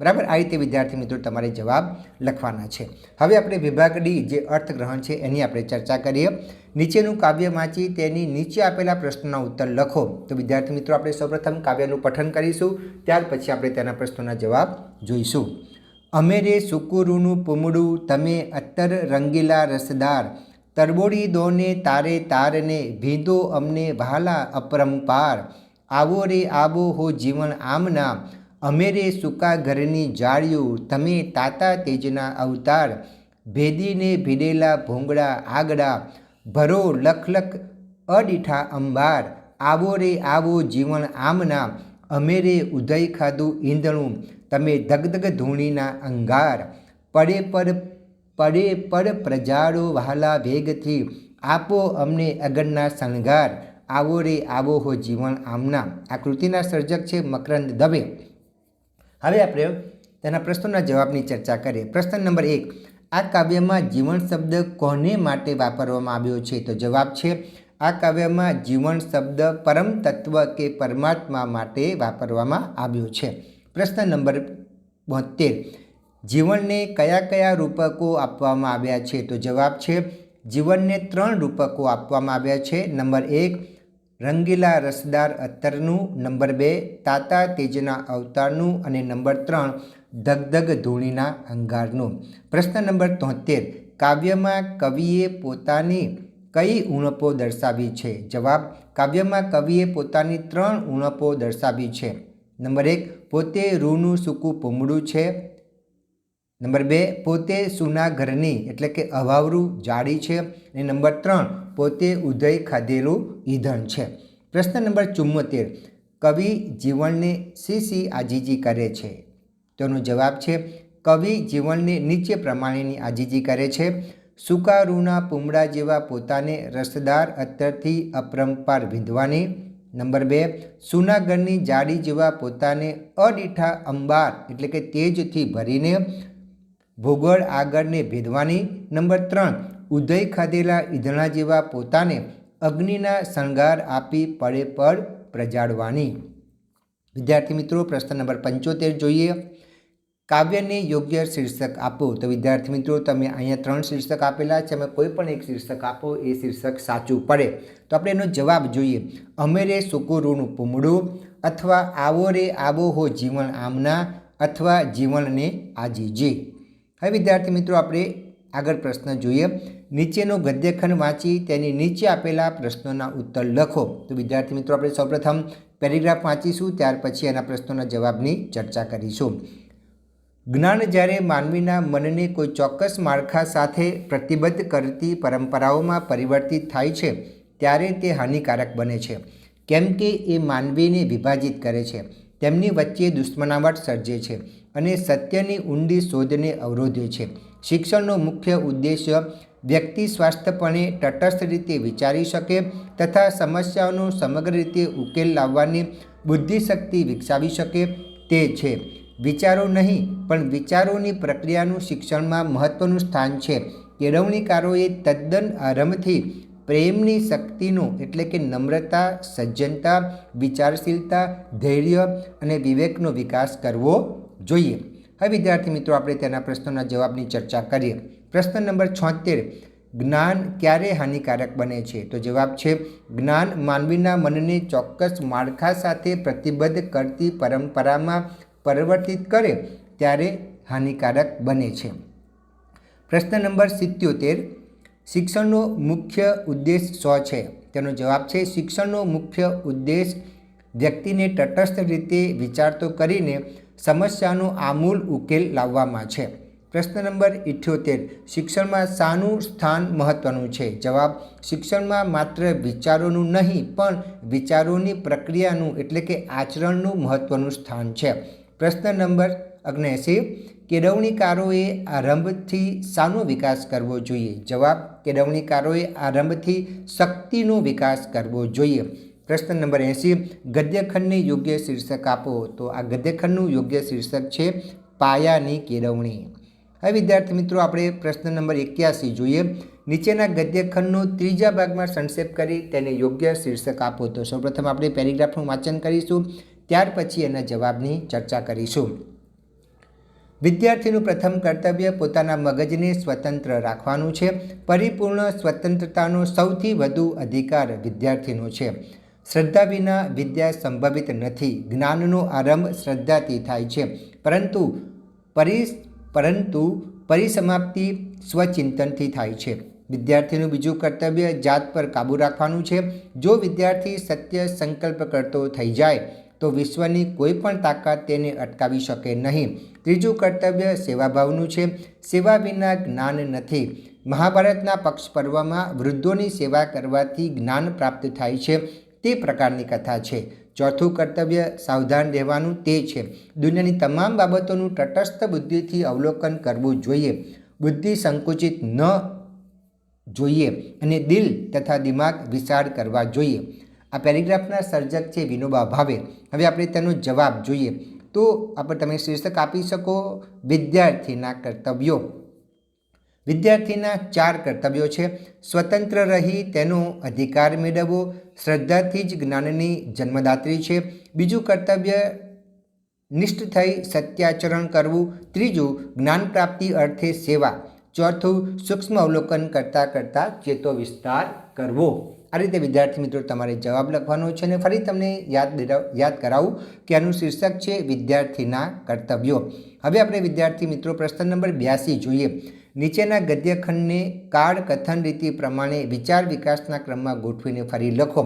બરાબર, આ રીતે વિદ્યાર્થી મિત્રો તમારે જવાબ લખવાના છે। હવે આપણે વિભાગ ડી જે અર્થગ્રહણ છે એની આપણે ચર્ચા કરીએ। નીચેનું કાવ્ય વાંચી તેની નીચે આપેલા પ્રશ્નોના ઉત્તર લખો। તો વિદ્યાર્થી મિત્રો આપણે સૌપ્રથમ કાવ્યનું પઠન કરીશું, ત્યાર પછી આપણે તેના પ્રશ્નોના જવાબ જોઈશું। અમેરે સુકુરુનું પૂમડું તમે અત્તર રંગીલા રસદાર, તરબોળી દોને તારે તારને ભીંદો અમને વહાલા અપરંપાર, આવો રે આવો હો જીવન આમના, અમેરે સૂકા ઘરની જાળ્યું તમે તાતા તેજના અવતાર, ભેદીને ભીડેલા ભોંગડા આગડા, ભરો લખ લખ અડીઠા અંબાર, આવો રે આવો જીવન આમના, અમેરે ઉદય ખાધું ઈંધણું તમે ધગધગ ધૂણીના અંગાર, પડે પર પ્રજાળો વહાલા વેગથી, આપો અમને અગનના શણગાર, આવો રે આવો હો જીવન આમના। આ કૃતિના સર્જક છે મકરંદ દવે। હવે આપણે તેના પ્રશ્નોના જવાબની ચર્ચા કરીએ। પ્રશ્ન નંબર 1, આ કાવ્યમાં જીવન શબ્દ કોને માટે વાપરવામાં આવ્યો છે? તો જવાબ છે આ કાવ્યમાં જીવન શબ્દ પરમ તત્વ કે પરમાત્મા માટે વાપરવામાં આવ્યો છે। પ્રશ્ન નંબર 72, જીવનને કયા કયા રૂપકો આપવામાં આવ્યા છે? તો જવાબ છે જીવનને 3 રૂપકો આપવામાં આવ્યા છે। નંબર 1 રંગીલા રસદાર અત્તરનું, નંબર 2 તાતા તેજના અવતારનું અને નંબર 3 ધગધગ ધૂણીના અંગારનું। પ્રશ્ન નંબર 73, કાવ્યમાં કવિએ પોતાની કઈ ઉણપો દર્શાવી છે? જવાબ કાવ્યમાં કવિએ પોતાની 3 ઉણપો દર્શાવી છે। નંબર 1 પોતે રૂનું સૂકું પૂમડું છે, નંબર 2 પોતે સૂના ઘરની એટલે કે અભાવરું જાડી છે અને નંબર 3 પોતે ઉદય ખાધેલું ઈંધણ છે। પ્રશ્ન નંબર 74, કવિ જીવનને શી આજીજી કરે છે? તેનો જવાબ છે કવિ જીવનને નીચે પ્રમાણેની આજીજી કરે છે। સૂકા રૂના પૂમડા જેવા પોતાને રસદાર અત્તરથી અપરંપાર વિંધવાની, નંબર 2 સુનાગરની જાડી જેવા પોતાને અડીઠા અંબાર એટલે કે તેજથી ભરીને ભૂગોળ આગળને ભેદવાની, નંબર 3 ઉદય ખાધેલા ઈંધણા જેવા પોતાને અગ્નિના શણગાર આપી પડે પર પ્રજાળવાની। વિદ્યાર્થી મિત્રો પ્રશ્ન નંબર 75 જોઈએ। કાવ્યને યોગ્ય શીર્ષક આપો। તો વિદ્યાર્થી મિત્રો તમે અહીંયા 3 શીર્ષક આપેલા છે, અમે કોઈ પણ એક શીર્ષક આપો, એ શીર્ષક સાચું પડે। તો આપણે એનો જવાબ જોઈએ। અમેરે સુકુરુનું પૂમડું, અથવા આવો રે આવો હો જીવન આમના, અથવા જીવનને આજીજી। હવે વિદ્યાર્થી મિત્રો આપણે આગળ પ્રશ્ન જોઈએ। નીચેનો ગદ્યખંડ વાંચી તેની નીચે આપેલા પ્રશ્નોના ઉત્તર લખો। તો વિદ્યાર્થી મિત્રો આપણે સૌપ્રથમ પેરેગ્રાફ વાંચીશું, ત્યાર પછી એના પ્રશ્નોના જવાબની ચર્ચા કરીશું। જ્ઞાન જ્યારે માનવીના મનને કોઈ ચોક્કસ માળખા સાથે પ્રતિબદ્ધ કરતી પરંપરાઓમાં પરિવર્તિત થાય છે ત્યારે તે હાનિકારક બને છે, કેમ કે એ માનવીને વિભાજિત કરે છે, તેમની વચ્ચે દુશ્મનાવટ સર્જે છે અને સત્યની ઊંડી શોધને અવરોધે છે। શિક્ષણનો મુખ્ય ઉદ્દેશ્ય વ્યક્તિ સ્વાસ્થ્યપણે તટસ્થ રીતે વિચારી શકે તથા સમસ્યાઓનો સમગ્ર રીતે ઉકેલ લાવવાની બુદ્ધિશક્તિ વિકસાવી શકે તે છે। વિચારો નહીં પણ વિચારોની પ્રક્રિયાનું શિક્ષણમાં મહત્ત્વનું સ્થાન છે। કેળવણીકારોએ તદ્દન આરંભથી પ્રેમની શક્તિનો એટલે કે નમ્રતા, સજ્જનતા, વિચારશીલતા, ધૈર્ય અને વિવેકનો વિકાસ કરવો જોઈએ। હવે વિદ્યાર્થી મિત્રો આપણે તેના પ્રશ્નોના જવાબની ચર્ચા કરીએ। પ્રશ્ન નંબર 76, જ્ઞાન ક્યારે હાનિકારક બને છે? તો જવાબ છે જ્ઞાન માનવીના મનને ચોક્કસ માળખા સાથે પ્રતિબદ્ધ કરતી પરંપરામાં પરિવર્તિત કરે ત્યારે હાનિકારક બને છે। પ્રશ્ન નંબર 77, શિક્ષણનો મુખ્ય ઉદ્દેશ શું છે? તેનો જવાબ છે શિક્ષણનો મુખ્ય ઉદ્દેશ વ્યક્તિને તટસ્થ રીતે વિચારતો કરીને સમસ્યાનો આમૂલ ઉકેલ લાવવામાં છે। પ્રશ્ન નંબર 78, શિક્ષણમાં શાનું સ્થાન મહત્ત્વનું છે? જવાબ શિક્ષણમાં માત્ર વિચારોનું નહીં પણ વિચારોની પ્રક્રિયાનું એટલે કે આચરણનું મહત્ત્વનું સ્થાન છે। પ્રશ્ન નંબર 79, કેળવણીકારોએ આરંભથી શાનો વિકાસ કરવો જોઈએ? જવાબ કેળવણીકારોએ આરંભથી શક્તિનો વિકાસ કરવો જોઈએ। પ્રશ્ન નંબર 80, ગદ્યખંડને યોગ્ય શીર્ષક આપો। તો આ ગદ્યખંડનું યોગ્ય શીર્ષક છે પાયાની કેળવણી। હવે વિદ્યાર્થી મિત્રો આપણે પ્રશ્ન નંબર 81 જોઈએ. નીચેના ગદ્યખંડનો ત્રીજા ભાગમાં સંક્ષેપ કરી તેને યોગ્ય શીર્ષક આપો. તો સૌપ્રથમ આપણે પેરેગ્રાફનું વાંચન કરીશું, ત્યાર પછી એના જવાબની ચર્ચા કરીશું. વિદ્યાર્થીનું પ્રથમ કર્તવ્ય પોતાના મગજને સ્વતંત્ર રાખવાનું છે. પરિપૂર્ણ સ્વતંત્રતાનો સૌથી વધુ અધિકાર વિદ્યાર્થીનો છે. શ્રદ્ધા વિના વિદ્યા સંભવિત નથી. જ્ઞાનનો આરંભ શ્રદ્ધાથી થાય છે, પરંતુ પરિસમાપ્તિ સ્વચિંતનથી થાય છે. વિદ્યાર્થીનું બીજું કર્તવ્ય જાત પર કાબૂ રાખવાનું છે. જો વિદ્યાર્થી સત્ય સંકલ્પ કરતો થઈ જાય તો વિશ્વની કોઈ પણ તાકાત તેને અટકાવી શકે નહીં. ત્રીજું કર્તવ્ય સેવાભાવનું છે. સેવા વિના જ્ઞાન નથી. મહાભારતના પક્ષ પર્વમાં વૃદ્ધોની સેવા કરવાથી જ્ઞાન પ્રાપ્ત થાય છે તે પ્રકારની કથા છે. ચોથું કર્તવ્ય સાવધાન રહેવાનું તે છે. દુનિયાની તમામ બાબતોનું તટસ્થ બુદ્ધિથી અવલોકન કરવું જોઈએ. બુદ્ધિ સંકુચિત ન જોઈએ અને દિલ તથા દિમાગ વિશાળ કરવા જોઈએ. આ પેરેગ્રાફના સર્જક છે વિનોબા ભાવે. હવે આપણે તેનો જવાબ જોઈએ. તો આપણે તમે શીર્ષક આપી શકો વિદ્યાર્થીના કર્તવ્યો. વિદ્યાર્થીના 4 કર્તવ્યો છે. સ્વતંત્ર રહી તેનો અધિકાર મેળવવો. શ્રદ્ધાથી જ જ્ઞાનની જન્મદાત્રી છે. બીજું કર્તવ્ય નિષ્ઠ થઈ સત્યાચરણ કરવું. ત્રીજું જ્ઞાન પ્રાપ્તિ અર્થે સેવા. ચોથું સૂક્ષ્મ અવલોકન કરતાં ચેતો વિસ્તાર કરવો. આ રીતે વિદ્યાર્થી મિત્રો તમારે જવાબ લખવાનો છે. અને ફરી તમને યાદ કરાવું કે આનું શીર્ષક છે વિદ્યાર્થીના કર્તવ્યો. હવે આપણે વિદ્યાર્થી મિત્રો પ્રશ્ન નંબર 82 જોઈએ. નીચેના ગદ્યખંડને કાળ કથન રીતિ પ્રમાણે વિચાર વિકાસના ક્રમમાં ગોઠવીને ફરી લખો.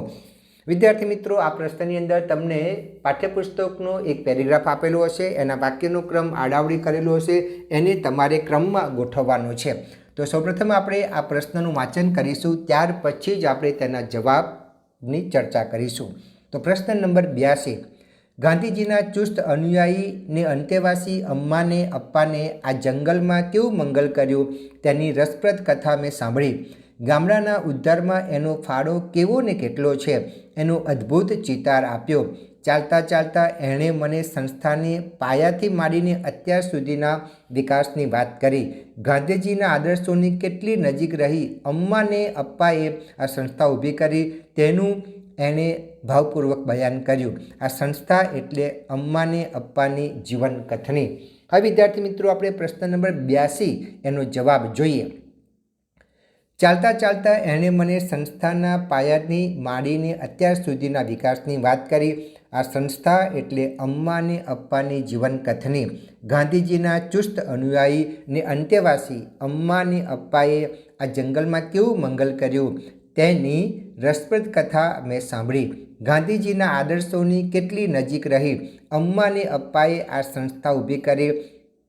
વિદ્યાર્થી મિત્રો આ પ્રશ્નની અંદર તમને પાઠ્યપુસ્તકનો એક પેરેગ્રાફ આપેલો હશે, એના વાક્યનો ક્રમ આડાવડી કરેલો હશે, એને તમારે ક્રમમાં ગોઠવવાનો છે. તો સૌપ્રથમ આપણે આ પ્રશ્નનું વાંચન કરીશું, ત્યાર પછી જ આપણે તેના જવાબની ચર્ચા કરીશું. તો પ્રશ્ન નંબર 82. ગાંધીજીના ચુસ્ત અનુયાયીને અંતેવાસી અમ્માને અપ્પાને આ જંગલમાં કેવું મંગલ કર્યું તેની રસપ્રદ કથા મેં સાંભળી. ગામડાના ઉદ્ધારમાં એનો ફાળો કેવો ને કેટલો છે એનો અદ્ભુત ચિતાર આપ્યો. ચાલતા ચાલતા એણે મને સંસ્થાને પાયાથી માંડીને અત્યાર સુધીના વિકાસની વાત કરી. ગાંધીજીના આદર્શોની કેટલી નજીક રહી અમ્માને અપ્પાએ આ સંસ્થા ઊભી કરી તેનું એણે ભાવપૂર્વક બયાન કર્યું. આ સંસ્થા એટલે અમ્માને અપ્પાની જીવન કથની. હવે વિદ્યાર્થી મિત્રો આપણે પ્રશ્ન નંબર 82 એનો જવાબ જોઈએ. ચાલતા ચાલતા એણે મને સંસ્થાના પાયાની માંડીને અત્યાર સુધીના વિકાસની વાત કરી. આ સંસ્થા એટલે અમ્માને અપ્પાની જીવન કથની. ગાંધીજીના ચુસ્ત અનુયાયી ને અંતેવાસી અમ્માને અપ્પાએ આ જંગલમાં કેવું મંગલ કર્યું તેની રસપ્રદ કથા મેં સાંભળી. ગાંધીજીના આદર્શોની કેટલી નજીક રહી અમ્માને અપ્પાએ આ સંસ્થા ઊભી કરી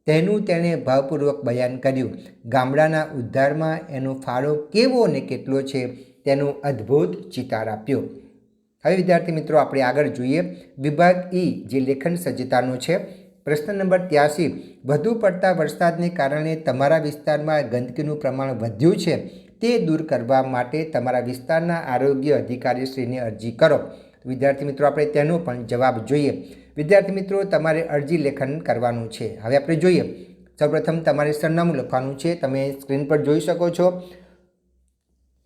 તેનું તેણે ભાવપૂર્વક બયાન કર્યું. ગામડાના ઉદ્ધારમાં એનો ફાળો કેવો અને કેટલો છે તેનો અદ્ભુત ચિતાર આપ્યો. હવે વિદ્યાર્થી મિત્રો આપણે આગળ જોઈએ. વિભાગ ઈ જે લેખન સજ્જતાનો છે. પ્રશ્ન નંબર 83. વધુ પડતા વરસાદને કારણે તમારા વિસ્તારમાં ગંદકીનું પ્રમાણ વધ્યું છે તે દૂર કરવા માટે તમારા વિસ્તારના આરોગ્ય અધિકારીશ્રીને અરજી કરો. વિદ્યાર્થી મિત્રો આપણે તેનો પણ જવાબ જોઈએ. વિદ્યાર્થી મિત્રો તમારે અરજી લેખન કરવાનું છે. હવે આપણે જોઈએ. સૌપ્રથમ તમારે સરનામું લખવાનું છે. તમે સ્ક્રીન પર જોઈ શકો છો.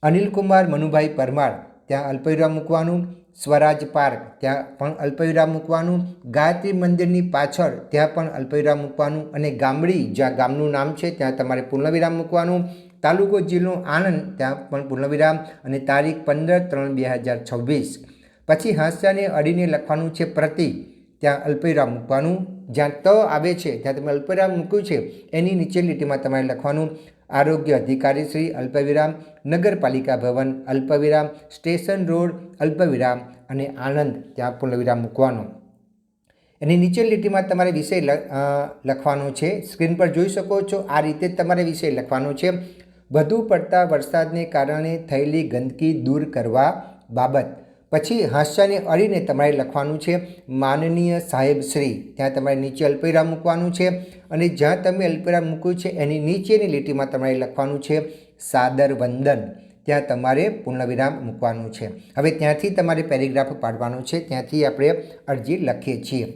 અનિલકુમાર મનુભાઈ પરમાર, ત્યાં અલ્પવિરામ મૂકવાનું. સ્વરાજ પાર્ક, ત્યાં પણ અલ્પવિરામ મૂકવાનું. ગાયત્રી મંદિરની પાછળ, ત્યાં પણ અલ્પવિરામ મૂકવાનું. અને ગામડી, જ્યાં ગામનું નામ છે ત્યાં તમારે પૂર્ણવિરામ મૂકવાનું. તાલુકો જિલ્લો આણંદ, ત્યાં પણ પૂર્ણવિરામ. અને તારીખ 15/3/2026. પછી હાંસિયાને અડીને લખવાનું છે પ્રતિ, ત્યાં અલ્પવિરામ મૂકવાનું. જ્યાં ત આવે છે ત્યાં તમે અલ્પવિરામ મૂક્યું છે એની નીચે લીટીમાં તમારે લખવાનું આરોગ્ય અધિકારી શ્રી અલ્પવિરામ, નગરપાલિકા ભવન અલ્પવિરામ, સ્ટેશન રોડ અલ્પવિરામ અને આણંદ, ત્યાં પૂર્ણવિરામ મૂકવાનું. એની નીચે લીટીમાં તમારે વિષય લખવાનો છે. સ્ક્રીન પર જોઈ શકો છો આ રીતે તમારે વિષય લખવાનો છે. વધુ પડતા વરસાદને કારણે થયેલી ગંદકી દૂર કરવા બાબત. પછી હાંસિયાને અડીને તમારે લખવાનું છે માનનીય સાહેબ શ્રી, ત્યાં તમારે નીચે અલ્પવિરામ મૂકવાનું છે. અને જ્યાં તમે અલ્પવિરામ મૂક્યું છે એની નીચેની લીટીમાં તમારે લખવાનું છે સાદર વંદન, ત્યાં તમારે પૂર્ણવિરામ મૂકવાનું છે. હવે ત્યાંથી તમારે પેરેગ્રાફ પાડવાનો છે. ત્યાંથી આપણે અરજી લખીએ છીએ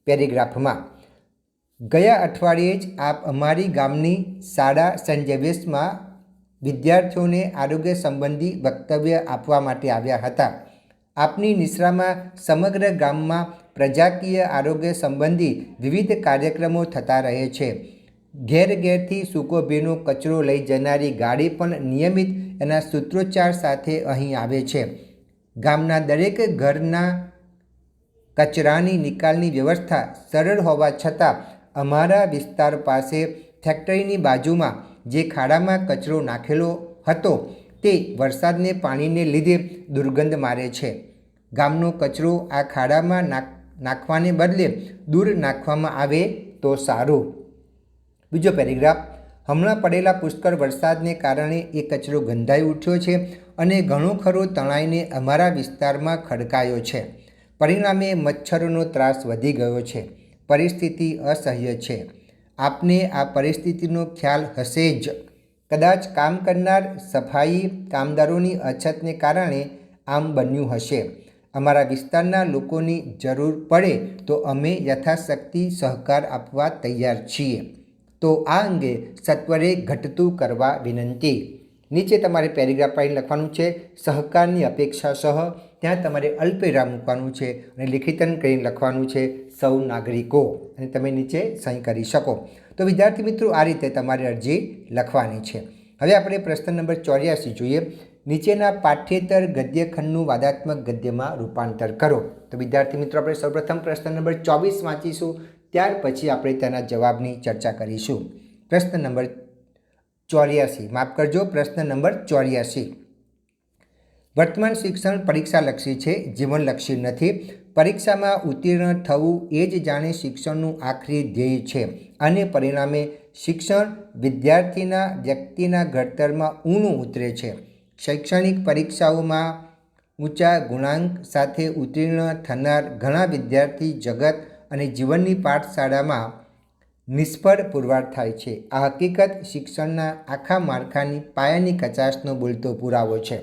પેરેગ્રાફમાં. ગયા અઠવાડિયે જ આપ અમારી ગામની શાળા સેન્ટ ઝેવિયર્સમાં વિદ્યાર્થીઓને આરોગ્ય સંબંધી વક્તવ્ય આપવા માટે આવ્યા હતા. આપની નિશ્રામાં સમગ્ર ગામમાં પ્રજાકીય આરોગ્ય સંબંધી વિવિધ કાર્યક્રમો થતા રહે છે. ઘેર ઘેરથી સૂકો ભીનો કચરો લઈ જનારી ગાડી પણ નિયમિત એના સૂત્રોચ્ચાર સાથે અહીં આવે છે. ગામના દરેક ઘરના કચરાની નિકાલની વ્યવસ્થા સરળ હોવા છતાં અમારા વિસ્તાર પાસે ફેક્ટરીની બાજુમાં જે ખાડામાં કચરો નાખેલો હતો તે વરસાદને પાણીને લીધે દુર્ગંધ મારે છે. ગામનો કચરો આ ખાડામાં નાખવાને બદલે દૂર નાખવામાં આવે તો સારું. બીજો પેરેગ્રાફ. હમણાં પડેલા પુષ્કળ વરસાદને કારણે એ કચરો ગંધાઈ ઉઠ્યો છે અને ઘણો ખરો તણાઈને અમારા વિસ્તારમાં ખડકાયો છે. પરિણામે મચ્છરોનો ત્રાસ વધી ગયો છે. પરિસ્થિતિ અસહ્ય છે. આપને આ પરિસ્થિતિનો ખ્યાલ હશે જ. કદાચ કામ કરનાર સફાઈ કામદારોની અછતને કારણે આમ બન્યું હશે. અમારા વિસ્તારના લોકોની જરૂર પડે તો અમે યથાશક્તિ સહકાર આપવા તૈયાર છીએ. તો આ અંગે સત્વરે ઘટતું કરવા વિનંતી. નીચે તમારે પેરેગ્રાફ પાડી લખવાનું છે સહકારની અપેક્ષા સહ. ત્યાં તમારે અલ્પવિરામ મૂકવાનું છે અને લિખિતન કરીને લખવાનું છે સૌ નાગરિકો, અને તમે નીચે સહી કરી શકો. તો વિદ્યાર્થી મિત્રો, આ રીતે તમારે અરજી લખવાની છે. હવે આપણે પ્રશ્ન નંબર 84 જોઈએ. નીચેના પાઠ્યેતર ગદ્યખંડનું વાદાત્મક ગદ્યમાં રૂપાંતર કરો. તો વિદ્યાર્થી મિત્રો, આપણે સૌપ્રથમ પ્રશ્ન નંબર 24 વાંચીશું, ત્યાર પછી આપણે તેના જવાબની ચર્ચા કરીશું. પ્રશ્ન નંબર 84, માફ કરજો, પ્રશ્ન નંબર 84. વર્તમાન શિક્ષણ પરીક્ષાલક્ષી છે, જીવનલક્ષી નથી. પરીક્ષામાં ઉત્તીર્ણ થવું એ જ જાણે શિક્ષણનું આખરી ધ્યેય છે અને પરિણામે શિક્ષણ વિદ્યાર્થીના વ્યક્તિના ઘડતરમાં ઊણું ઉતરે છે. શૈક્ષણિક પરીક્ષાઓમાં ઊંચા ગુણાંક સાથે ઉત્તીર્ણ થનાર ઘણા વિદ્યાર્થી જગત અને જીવનની પાઠશાળામાં નિષ્ફળ પુરવાર થાય છે. આ હકીકત શિક્ષણના આખા માળખાની પાયાની કચાશનો બોલતો પુરાવો છે.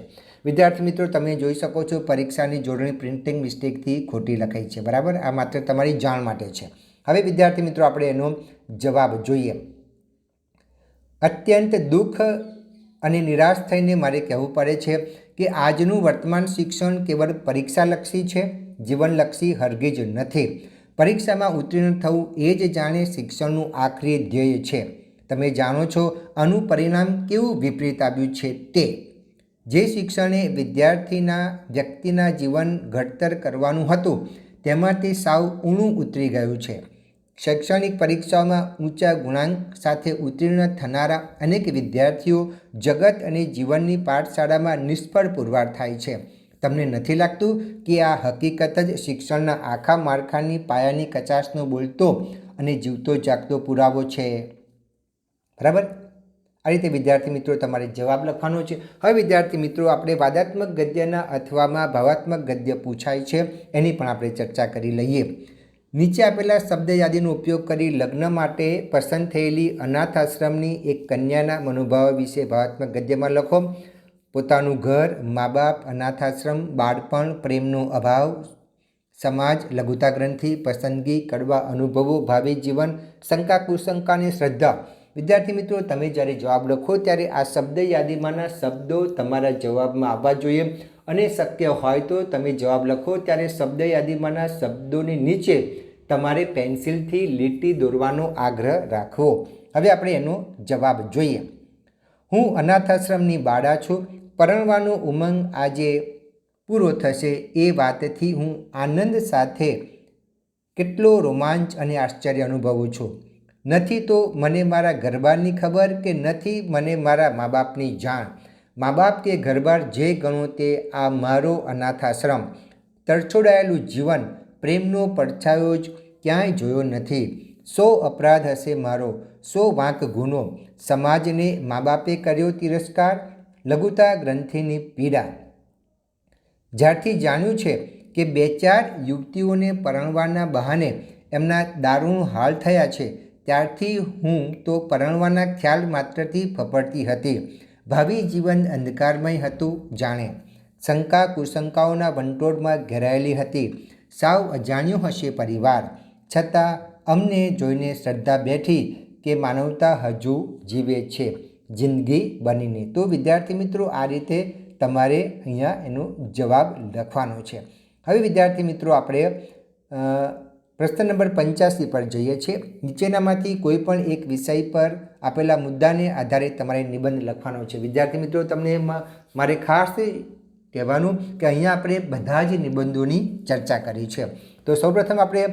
વિદ્યાર્થી મિત્રો, તમે જોઈ શકો છો પરીક્ષાની જોડણી પ્રિન્ટિંગ મિસ્ટેકથી ખોટી લખાઈ છે. બરાબર, આ માત્ર તમારી જાણ માટે છે. હવે વિદ્યાર્થી મિત્રો, આપણે એનો જવાબ જોઈએ. અત્યંત દુઃખ અને નિરાશ થઈને મારે કહેવું પડે છે કે આજનું વર્તમાન શિક્ષણ કેવળ પરીક્ષાલક્ષી છે, જીવનલક્ષી હરગીજ નથી. પરીક્ષામાં ઉત્તીર્ણ થવું એ જ જાણે શિક્ષણનું આખરી ધ્યેય છે. તમે જાણો છો આનું પરિણામ કેવું વિપરીત આવ્યું છે તે. જે શિક્ષણે વિદ્યાર્થીના વ્યક્તિના જીવન ઘડતર કરવાનું હતું તેમાં તે સાવ ઊણું ઉતરી ગયું છે. શૈક્ષણિક પરીક્ષાઓમાં ઊંચા ગુણાંક સાથે ઉત્તીર્ણ થનારા અનેક વિદ્યાર્થીઓ જગત અને જીવનની પાઠશાળામાં નિષ્ફળ પુરવાર થાય છે. તમને નથી લાગતું કે આ હકીકત જ શિક્ષણના આખા માળખાની પાયાની કચાશનો બોલતો અને જીવતો જાગતો પુરાવો છે? બરાબર, આ રીતે વિદ્યાર્થી મિત્રો તમારે જવાબ લખવાનો છે. હવે વિદ્યાર્થી મિત્રો, આપણે વાદાત્મક ગદ્યના અથવામાં ભાવાત્મક ગદ્ય પૂછાય છે એની પણ આપણે ચર્ચા કરી લઈએ. નીચે આપેલા શબ્દ યાદીનો ઉપયોગ કરી લગ્ન માટે પસંદ થયેલી અનાથ આશ્રમની એક કન્યાના મનોભાવ વિશે ભાવાત્મક ગદ્યમાં લખો. પોતાનું ઘર, મા બાપ, અનાથ આશ્રમ, બાળપણ, પ્રેમનો અભાવ, સમાજ, લઘુતા ગ્રંથિ, પસંદગી, કડવા અનુભવો, ભાવિ જીવન, શંકા કુશંકા અને શ્રદ્ધા. વિદ્યાર્થી મિત્રો, તમે જ્યારે જવાબ લખો ત્યારે આ શબ્દ યાદીમાંના શબ્દો તમારા જવાબમાં આવવા જોઈએ, અને શક્ય હોય તો તમે જવાબ લખો ત્યારે શબ્દ યાદીમાંના શબ્દોની નીચે તમારે પેન્સિલથી લીટી દોરવાનો આગ્રહ રાખવો. હવે આપણે એનો જવાબ જોઈએ. હું અનાથ આશ્રમની બાળા છું. પરણવાનો ઉમંગ આજે પૂરો થશે એ વાતથી હું આનંદ સાથે કેટલો રોમાંચ અને આશ્ચર્ય અનુભવું છું. નથી તો મને મારા ઘરબારની ખબર કે નથી મને મારા મા બાપની જાણ. મા બાપ કે ઘરબાર જે ગણો તે આ મારો અનાથ આશ્રમ. તરછોડાયેલું જીવન, પ્રેમનો પડછાયો જ ક્યાંય જોયો નથી. સો અપરાધ હશે મારો, સો વાંક ગુનો. સમાજને મા બાપે કર્યો તિરસ્કાર, લઘુતા ગ્રંથિની પીડા. જ્યારથી જાણ્યું છે કે 2-4 યુવતીઓને પરણવાના બહાને એમના દારૂણ હાલ થયા છે, ત્યારથી હું તો પરણવાના ખ્યાલ માત્રથી ફફડતી હતી. ભાવિ જીવન અંધકારમય હતું જાણે. શંકા કુશંકાઓના વંટોળમાં ઘેરાયેલી હતી. સાવ અજાણ્યો હશે પરિવાર, છતાં અમને જોઈને શ્રદ્ધા બેઠી કે માનવતા હજુ જીવે છે જિંદગી બનીને. તો વિદ્યાર્થી મિત્રો આ રીતે તમારે અહીંયા એનો જવાબ લખવાનો છે. હવે વિદ્યાર્થી મિત્રો આપણે પ્રશ્ન નંબર 85 પર જઈએ છીએ. નીચેનામાંથી કોઈ પણ એક વિષય પર આપેલા મુદ્દાને આધારે તમારે નિબંધ લખવાનો છે. વિદ્યાર્થી મિત્રો તમને મારે ખાસ કહેવાનું કે અહીંયા આપણે બધા જ નિબંધોની ચર્ચા કરી છે. તો સૌપ્રથમ આપણે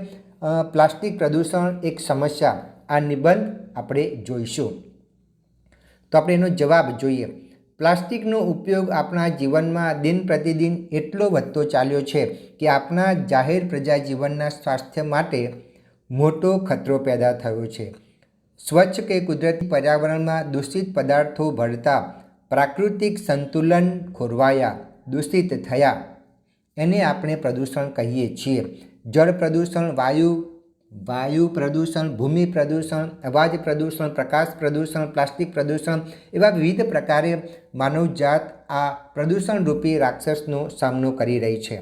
પ્લાસ્ટિક પ્રદૂષણ એક સમસ્યા આ નિબંધ આપણે જોઈશું. તો આપણે એનો જવાબ જોઈએ. પ્લાસ્ટિકનો ઉપયોગ આપણા જીવનમાં દિન પ્રતિદિન એટલો વધતો ચાલ્યો છે કે આપણા જાહેર પ્રજા જીવનના સ્વાસ્થ્ય માટે મોટો ખતરો પેદા થયો છે. સ્વચ્છ કે કુદરતી પર્યાવરણમાં દૂષિત પદાર્થો ભળતા પ્રાકૃતિક સંતુલન ખોરવાયા, દૂષિત થયા. એને આપણે પ્રદૂષણ કહીએ છીએ. જળ પ્રદૂષણ, વાયુ પ્રદૂષણ, ભૂમિ પ્રદૂષણ, અવાજ પ્રદૂષણ, પ્રકાશ પ્રદૂષણ, પ્લાસ્ટિક પ્રદૂષણ એવા વિવિધ પ્રકારે માનવજાત આ પ્રદૂષણ રૂપી રાક્ષસનો સામનો કરી રહી છે.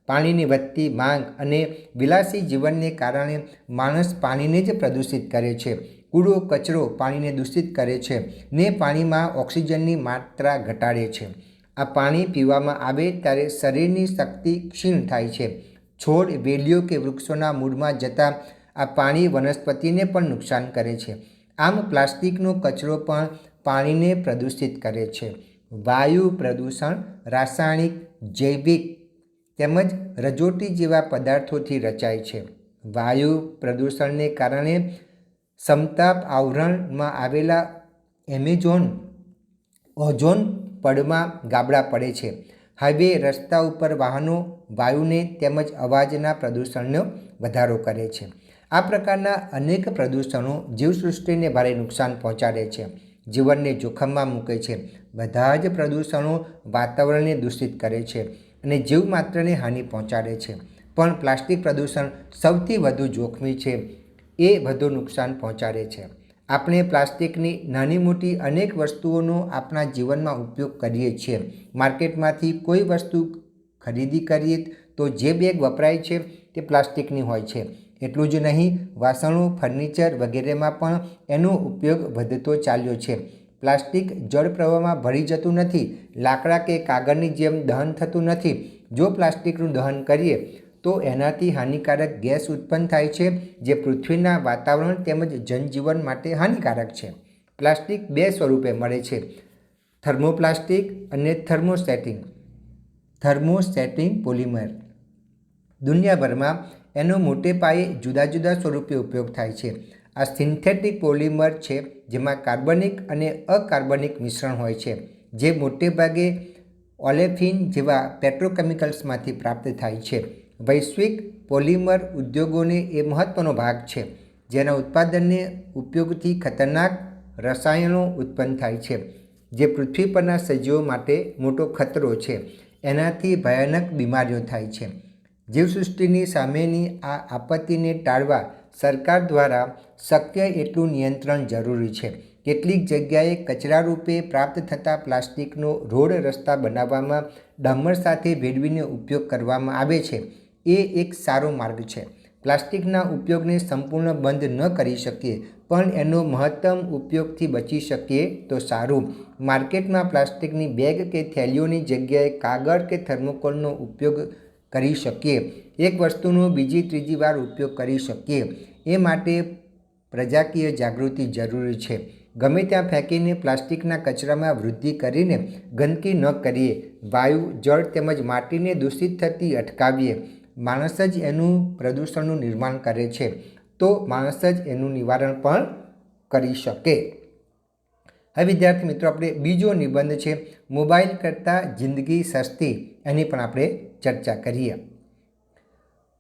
પાણીની વધતી માંગ અને વિલાસી જીવનને કારણે માણસ પાણીને જ પ્રદૂષિત કરે છે. કૂડો કચરો પાણીને દૂષિત કરે છે ને પાણીમાં ઓક્સિજનની માત્રા ઘટાડે છે. આ પાણી પીવામાં આવે ત્યારે શરીરની શક્તિ ક્ષીણ થાય છે. છોડ, વેલીઓ કે વૃક્ષોના મૂળમાં જતા આ પાણી વનસ્પતિને પણ નુકસાન કરે છે. આમ પ્લાસ્ટિકનો કચરો પણ પાણીને પ્રદૂષિત કરે છે. વાયુ પ્રદૂષણ રાસાયણિક, જૈવિક તેમજ રજોટી જેવા પદાર્થોથી રચાય છે. વાયુ પ્રદૂષણને કારણે સમતાપ આવરણમાં આવેલા ઓઝોન પડમાં ગાબડા પડે છે. હાઈવે, રસ્તા ઉપર વાહનો વાયુને તેમજ અવાજના પ્રદૂષણનો વધારો કરે છે. આ પ્રકારના અનેક પ્રદૂષણો જીવસૃષ્ટિને ભારે નુકસાન પહોંચાડે છે, જીવનને જોખમમાં મૂકે છે. બધા જ પ્રદૂષણો વાતાવરણને દૂષિત કરે છે અને જીવમાત્રને હાનિ પહોંચાડે છે. પણ પ્લાસ્ટિક પ્રદૂષણ સૌથી વધુ જોખમી છે. એ વધુ નુકસાન પહોંચાડે છે. આપણે પ્લાસ્ટિકની નાની મોટી અનેક વસ્તુઓનો આપણા જીવનમાં ઉપયોગ કરીએ છીએ. માર્કેટમાંથી કોઈ વસ્તુ ખરીદી કરીએ તો જે બેગ વપરાય છે તે પ્લાસ્ટિકની હોય છે. એટલું જ નહીં, વાસણો, ફર્નિચર વગેરેમાં પણ એનો ઉપયોગ વધતો ચાલ્યો છે. પ્લાસ્ટિક જળ પ્રવાહમાં ભળી જતું નથી, લાકડા કે કાગળની જેમ દહન થતું નથી. જો પ્લાસ્ટિકનું દહન કરીએ તો એનાથી હાનિકારક ગેસ ઉત્પન્ન થાય છે જે પૃથ્વીના વાતાવરણ તેમજ જનજીવન માટે હાનિકારક છે. પ્લાસ્ટિક બે સ્વરૂપે મળે છે: થર્મોપ્લાસ્ટિક અને થર્મોસેટિંગ પોલિમર. દુનિયાભરમાં એનો મોટે પાયે જુદા જુદા સ્વરૂપે ઉપયોગ થાય છે. આ સિન્થેટિક પોલિમર છે જેમાં કાર્બનિક અને અકાર્બનિક મિશ્રણ હોય છે, જે મોટે ભાગે ઓલેફિન જેવા પેટ્રોકેમિકલ્સમાંથી પ્રાપ્ત થાય છે. વૈશ્વિક પોલિમર ઉદ્યોગોને એ મહત્વનો ભાગ છે, જેના ઉત્પાદનને ઉપયોગથી ખતરનાક રસાયણો ઉત્પન્ન થાય છે, જે પૃથ્વી પરના સજીવો માટે મોટો ખતરો છે. એનાથી ભયાનક બીમારીઓ થાય છે. જીવસૃષ્ટિની સામેની આ આપત્તિને ટાળવા સરકાર દ્વારા શક્ય એટલું નિયંત્રણ જરૂરી છે. કેટલીક જગ્યાએ કચરા રૂપે પ્રાપ્ત થતા પ્લાસ્ટિકનો રોડ રસ્તા બનાવવામાં ડામર સાથે ભેળવીને ઉપયોગ કરવામાં આવે છે. એ એક સારો માર્ગ છે. પ્લાસ્ટિકના ઉપયોગને સંપૂર્ણ બંધ ન કરી શકીએ, પણ એનો મહત્તમ ઉપયોગથી બચી શકીએ તો સારું. માર્કેટમાં પ્લાસ્ટિકની બેગ કે થેલીઓની જગ્યાએ કાગળ કે થર્મોકોલનો ઉપયોગ કરી શકીએ. એક વસ્તુનો બીજી ત્રીજી વાર ઉપયોગ કરી શકીએ. એ માટે પ્રજાકીય જાગૃતિ જરૂરી છે. ગમે ત્યાં ફેંકીને પ્લાસ્ટિકના કચરામાં વૃદ્ધિ કરીને ગંદકી ન કરીએ. વાયુ, જળ તેમજ માટીને દૂષિત થતી અટકાવીએ. માણસ જ એનું પ્રદૂષણનું નિર્માણ કરે છે, તો માણસ જ એનું નિવારણ પણ કરી શકે. હવે વિદ્યાર્થી મિત્રો, આપણે બીજો નિબંધ છે મોબાઈલ કરતાં જિંદગી સસ્તી, એની પણ આપણે ચર્ચા કરીએ.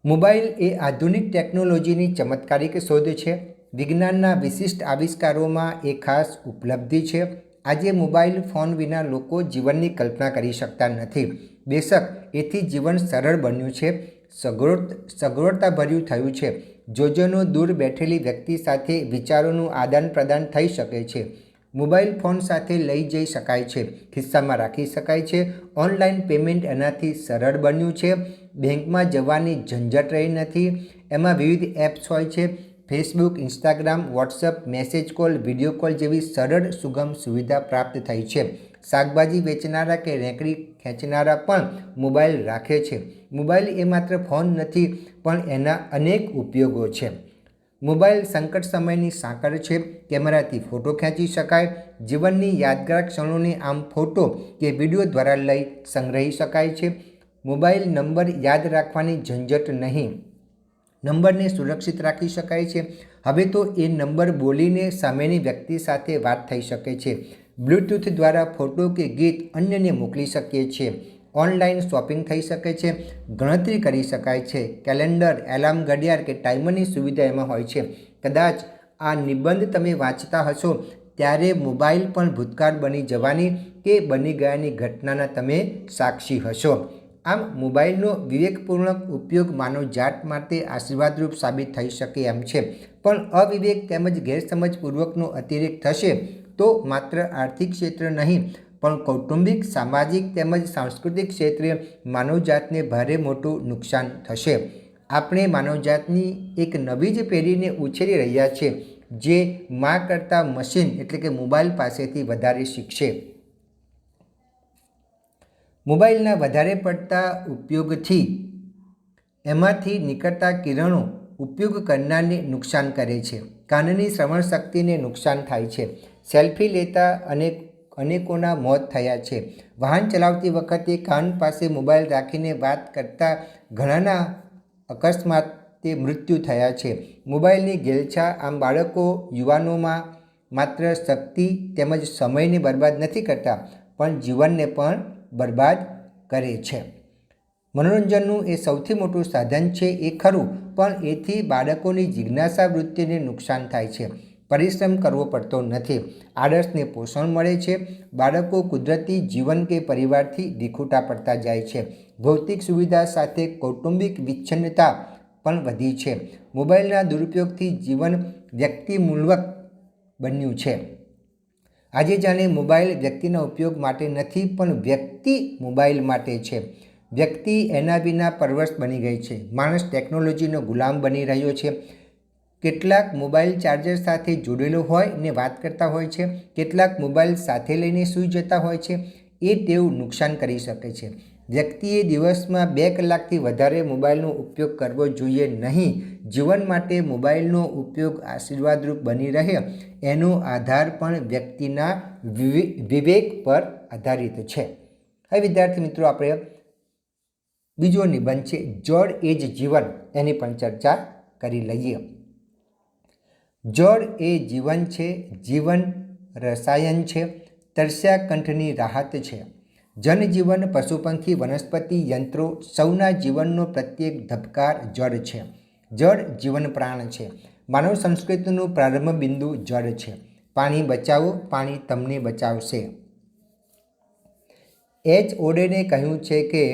મોબાઈલ એ આધુનિક ટેકનોલોજીની ચમત્કારિક શોધ છે. વિજ્ઞાનના વિશિષ્ટ આવિષ્કારોમાં એ ખાસ ઉપલબ્ધિ છે. આજે મોબાઈલ ફોન વિના લોકો જીવનની કલ્પના કરી શકતા નથી. બેશક એથી જીવન સરળ બન્યું છે, સગવડતાભર્યું થયું છે. જોજનો દૂર બેઠેલી વ્યક્તિ સાથે વિચારોનું આદાન પ્રદાન થઈ શકે છે. મોબાઈલ ફોન સાથે લઈ જઈ શકાય છે, ખિસ્સામાં રાખી શકાય છે. ઓનલાઈન પેમેન્ટ એનાથી સરળ બન્યું છે. બેંકમાં જવાની ઝંઝટ રહી નથી. એમાં વિવિધ એપ્સ હોય છે Facebook, Instagram, WhatsApp, message call, video call જેવી સરળ સુગમ સુવિધા પ્રાપ્ત થઈ છે. શાકભાજી વેચનારા કે રેંકડી ખેંચનારા પણ મોબાઈલ રાખે છે. મોબાઈલ એ માત્ર ફોન નથી, પણ એના અનેક ઉપયોગો છે. મોબાઈલ સંકટ સમયની સાંકળ છે. કેમેરાથી ફોટો ખેંચી શકાય. જીવનની યાદગાર ક્ષણોને આમ ફોટો કે વિડીયો દ્વારા લઈ સંગ્રહી શકાય છે. મોબાઈલ નંબર યાદ રાખવાની ઝંઝટ નહીં. નંબરને સુરક્ષિત રાખી શકાય છે. હવે તો એ નંબર બોલીને સામેની વ્યક્તિ સાથે વાત થઈ શકે છે. બ્લૂટૂથ દ્વારા ફોટો કે ગીત અન્યને મોકલી શકીએ છીએ. ઓનલાઈન શોપિંગ થઈ શકે છે. ગણતરી કરી શકાય છે. કેલેન્ડર, એલાર્મ, ઘડિયાળ કે ટાઈમરની સુવિધા એમાં હોય છે. કદાચ આ નિબંધ તમે વાંચતા હશો ત્યારે મોબાઈલ પણ ભૂતકાળ બની જવાની કે બની ગયાની ઘટનાના તમે સાક્ષી હશો. આમ મોબાઈલનો વિવેકપૂર્વક ઉપયોગ માનવજાત માટે આશીર્વાદરૂપ સાબિત થઈ શકે એમ છે. પણ અવિવેક તેમજ ગેરસમજપૂર્વકનો અતિરેક થશે તો માત્ર આર્થિક ક્ષેત્ર નહીં, પણ કૌટુંબિક, સામાજિક તેમજ સાંસ્કૃતિક ક્ષેત્રે માનવજાતને ભારે મોટું નુકસાન થશે. આપણે માનવજાતની એક નવી જ પેઢીને ઉછેરી રહ્યા છે, જે માં કરતાં મશીન એટલે કે મોબાઈલ પાસેથી વધારે શીખશે. મોબાઈલના વધારે પડતા ઉપયોગથી એમાંથી નીકળતા કિરણો ઉપયોગ કરનારને નુકસાન કરે છે. કાનની શ્રવણ શક્તિને નુકસાન થાય છે. સેલ્ફી લેતા અનેકોના મોત થયા છે. વાહન ચલાવતી વખતે કાન પાસે મોબાઈલ રાખીને વાત કરતા ઘણાના અકસ્માતે મૃત્યુ થયા છે. મોબાઈલની ઘેલછા આમ બાળકો, યુવાનોમાં માત્ર શક્તિ તેમજ સમયને બરબાદ નથી કરતા, પણ જીવનને પણ બરબાદ કરે છે. મનોરંજનનું એ સૌથી મોટું સાધન છે એ ખરું, પણ એથી બાળકોની જિજ્ઞાસા વૃત્તિને નુકસાન થાય છે. પરિશ્રમ કરવો પડતો નથી. આળસને પોષણ મળે છે. બાળકો કુદરતી જીવન કે પરિવારથી વિખૂટા પડતા જાય છે. ભૌતિક સુવિધા સાથે કૌટુંબિક વિચ્છિન્નતા પણ વધી છે. મોબાઈલના દુરુપયોગથી જીવન વ્યક્તિમૂલક બન્યું છે. આજે જાણે મોબાઈલ વ્યક્તિના ઉપયોગ માટે નથી, પણ વ્યક્તિ મોબાઈલ માટે છે. વ્યક્તિ એના વિના પરવશ બની ગઈ છે. માણસ ટેકનોલોજીનો ગુલામ બની રહ્યો છે. કેટલાક મોબાઈલ ચાર્જર સાથે જોડેલો હોય ને વાત કરતા હોય છે. કેટલાક મોબાઈલ સાથે લઈને સૂઈ જતા હોય છે. એ ટેવ નુકસાન કરી શકે છે. વ્યક્તિએ દિવસમાં 2 કલાકથી વધારે મોબાઈલનો ઉપયોગ કરવો જોઈએ નહીં. જીવન માટે મોબાઈલનો ઉપયોગ આશીર્વાદરૂપ બની રહે એનો આધાર પણ વ્યક્તિના વિવેક પર આધારિત છે. હવે વિદ્યાર્થી મિત્રો, આપણે બીજો નિબંધ છે જળ એ જ જીવન, એની પણ ચર્ચા કરી લઈએ. જળ એ જીવન છે. જીવન રસાયન છે. તરસ્યા કંઠની રાહત છે. જનજીવન, પશુપંખી, વનસ્પતિ, યંત્રો સૌના જીવનનો પ્રત્યેક ધબકાર જળ છે. જળ જીવન પ્રાણ છે. માનવ સંસ્કૃતિનું પ્રારંભ બિંદુ જળ છે. પાણી બચાવો, પાણી તમને બચાવશે. એચ. ઓડેને કહ્યું છે કે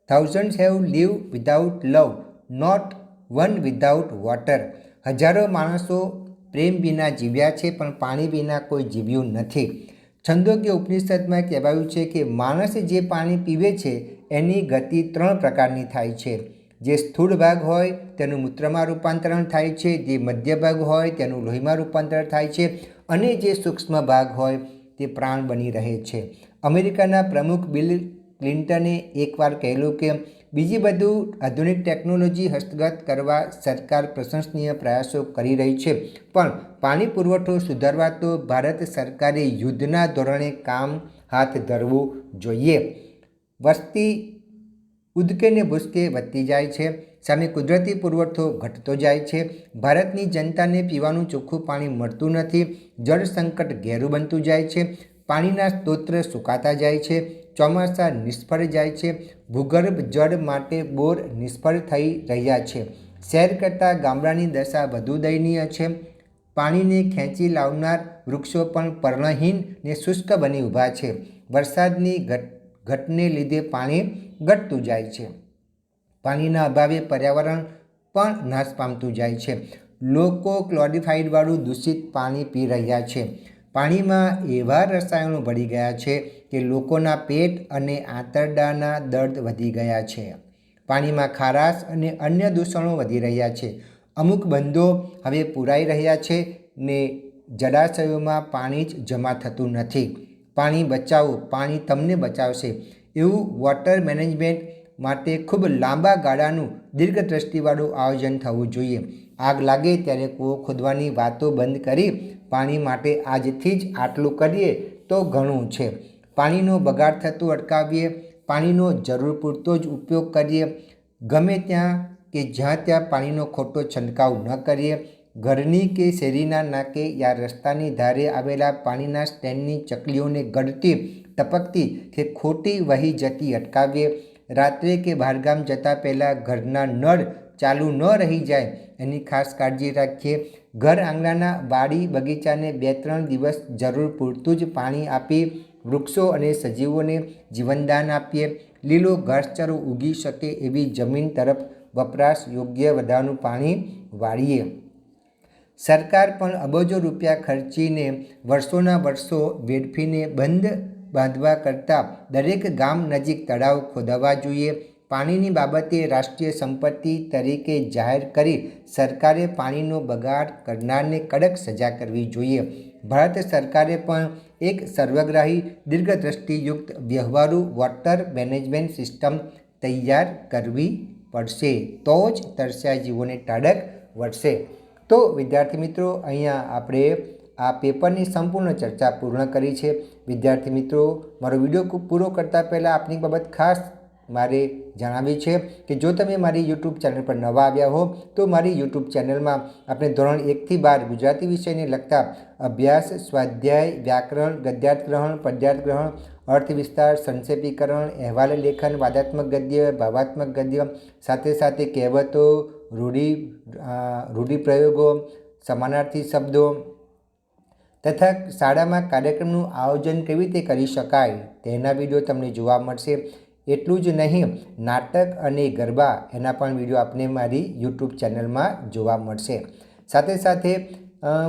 thousands have lived without love, not one without water. હજારો માણસો પ્રેમ વિના જીવ્યા છે, પણ પાણી વિના કોઈ જીવ્યું નથી. છંદોગ્ય ઉપનિષદમાં કહેવાયું છે કે માણસ જે પાણી પીવે છે એની ગતિ 3 પ્રકારની થાય છે. જે સ્થૂળ ભાગ હોય તેનું મૂત્રમાં રૂપાંતરણ થાય છે, જે મધ્ય ભાગ હોય તેનું લોહીમાં રૂપાંતરણ થાય છે, અને જે સૂક્ષ્મ ભાગ હોય તે પ્રાણ બની રહે છે. અમેરિકાના પ્રમુખ બિલ ક્લિન્ટને એકવાર કહેલું કે બીજી બધું આધુનિક ટેકનોલોજી હસ્તગત કરવા સરકાર પ્રશંસનીય પ્રયાસો કરી રહી છે, પણ પાણી પુરવઠો સુધારવા તો ભારત સરકારે યુદ્ધના ધોરણે કામ હાથ ધરવું જોઈએ. વસ્તી ઉદકે ને ભૂસકે વધતી જાય છે. સામે કુદરતી પુરવઠો ઘટતો જાય છે. ભારતની જનતાને પીવાનું ચોખ્ખું પાણી મળતું નથી. જળ સંકટ ઘેરું બનતું જાય છે. પાણીના સ્ત્રોત સુકાતા જાય છે. ચોમાસા નિષ્ફળ જાય છે. ભૂગર્ભ જળ માટે બોર નિષ્ફળ થઈ રહ્યા છે. શહેર કરતાં ગામડાની દશા વધુ દયનીય છે. પાણીને ખેંચી લાવનાર વૃક્ષો પણ પર્ણહીન ને શુષ્ક બની ઊભા છે. વરસાદની ઘટને લીધે પાણી ઘટતું જાય છે. પાણીના અભાવે પર્યાવરણ પણ નાશ પામતું જાય છે. લોકો ક્લોરીફાઈડવાળું દૂષિત પાણી પી રહ્યા છે. પાણીમાં એવા રસાયણો ભળી ગયા છે કે લોકોના પેટ અને આંતરડાના દર્દ વધી ગયા છે. પાણીમાં ખારાશ અને અન્ય દૂષણો વધી રહ્યા છે. અમુક બંધો હવે પૂરાઈ રહ્યા છે ને જળાશયોમાં પાણી જ જમા થતું નથી. પાણી બચાવો, પાણી તમને બચાવશે એવું વોટર મેનેજમેન્ટ માટે ખૂબ લાંબા ગાળાનું દીર્ઘદ્રષ્ટિવાળું આયોજન થવું જોઈએ. આગ લાગે ત્યારે કૂવો ખોદવાની વાતો બંધ કરી પાણી માટે આજથી જ આટલું કરીએ તો ઘણું છે. પાણીનો બગાડ થતો અટકાવીએ, પાણીનો જરૂર પૂરતો જ ઉપયોગ કરીએ, ગમે ત્યાં કે જ્યાં ત્યાં પાણીનો ખોટો છંટકાવ ન કરીએ, ઘરની કે શેરીના નાકે યા રસ્તાની ધારે આવેલા પાણીના સ્ટેન્ડની ચકલીઓને ગળતી, ટપકતી કે ખોટી વહી જતી અટકાવીએ, રાત્રે કે બહારગામ જતાં પહેલાં ઘરના નળ ચાલુ ન રહી જાય એની ખાસ કાળજી રાખીએ, ઘર આંગણાના વાડી બગીચાને 2-3 દિવસ જરૂર પૂરતું જ પાણી આપી વૃક્ષો અને સજીવોને જીવનદાન આપીએ, લીલો ઘાસચારો ઉગી શકે એવી જમીન તરફ વપરાશ યોગ્ય વધારાનું પાણી વાળીએ. સરકાર પણ અબજો રૂપિયા ખર્ચીને વર્ષોના વર્ષો વેડફીને બંધ બાંધવા કરતાં દરેક ગામ નજીક તળાવ ખોદવા જોઈએ. પાણીની બાબતે રાષ્ટ્રીય સંપત્તિ તરીકે જાહેર કરી સરકારે પાણીનો બગાડ કરનારને કડક સજા કરવી જોઈએ. ભારત સરકારે પણ એક સર્વગ્રાહી દીર્ઘદ્રષ્ટિયુક્ત વ્યવહારુ વોટર મેનેજમેન્ટ સિસ્ટમ તૈયાર કરવી પડશે. તો જ તરસ્યા જીવોને ટાઢક વળશે. તો વિદ્યાર્થી મિત્રો, અહીંયા આપણે આ પેપરની સંપૂર્ણ ચર્ચા પૂર્ણ કરી છે. વિદ્યાર્થી મિત્રો, મારો વિડીયો પૂરો કરતાં પહેલાં આપની બાબત ખાસ મારે જણાવી છે કે જો તમે મારી YouTube ચેનલ પર નવા આવ્યા હો તો મારી YouTube ચેનલમાં આપણે ધોરણ 1 થી 12 ગુજરાતી વિષયને લગતા અભ્યાસ, સ્વાધ્યાય, વ્યાકરણ, ગદ્યાર્થ ગ્રહણ, પદ્યાર્થ ગ્રહણ, અર્થ વિસ્તાર, સંક્ષેપીકરણ, અહેવાલ લેખન, વાદાત્મક ગદ્ય, ભાવાત્મક ગદ્ય, સાથે સાથે કહેવતો, રૂઢિપ્રયોગો, સમાનાર્થી શબ્દો તથા શાળામાં કાર્યક્રમનું આયોજન કેવી રીતે કરી શકાય તેના વિડીયો તમને જોવા મળશે. એટલું જ નહીં, નાટક અને ગરબા એના પણ વિડીયો આપને મારી YouTube ચેનલમાં જોવા મળશે. સાથે સાથે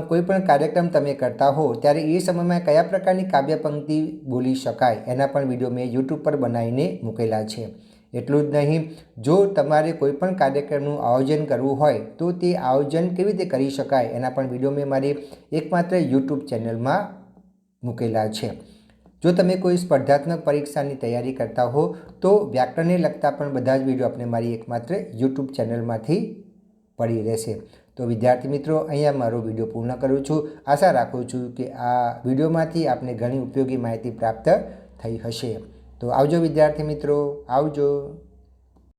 કોઈ પણ કાર્યક્રમ તમે કરતા હો ત્યારે એ સમયમાં કયા પ્રકારની કાવ્ય પંક્તિ બોલી શકાય એના પણ વિડીયો મેં YouTube પર બનાવીને મૂકેલા છે. એટલું જ નહીં, જો તમારે કોઈ પણ કાર્યક્રમનું આયોજન કરવું હોય તો તે આયોજન કેવી રીતે કરી શકાય એના પણ વિડીયો મેં મારી એકમાત્ર YouTube ચેનલમાં મૂકેલા છે. જો તમે કોઈ સ્પર્ધાત્મક પરીક્ષાની તૈયારી કરતા હો તો વ્યાકરણને લગતા પણ બધા જ વિડીયો આપણે મારી એકમાત્ર YouTube ચેનલમાંથી પડી રહેશે. તો વિદ્યાર્થી મિત્રો, અહીંયા મારો વિડીયો પૂર્ણ કરું છું. આશા રાખું છું કે આ વિડીયોમાંથી આપને ઘણી ઉપયોગી માહિતી પ્રાપ્ત થઈ હશે. તો આવજો વિદ્યાર્થી મિત્રો, આવજો.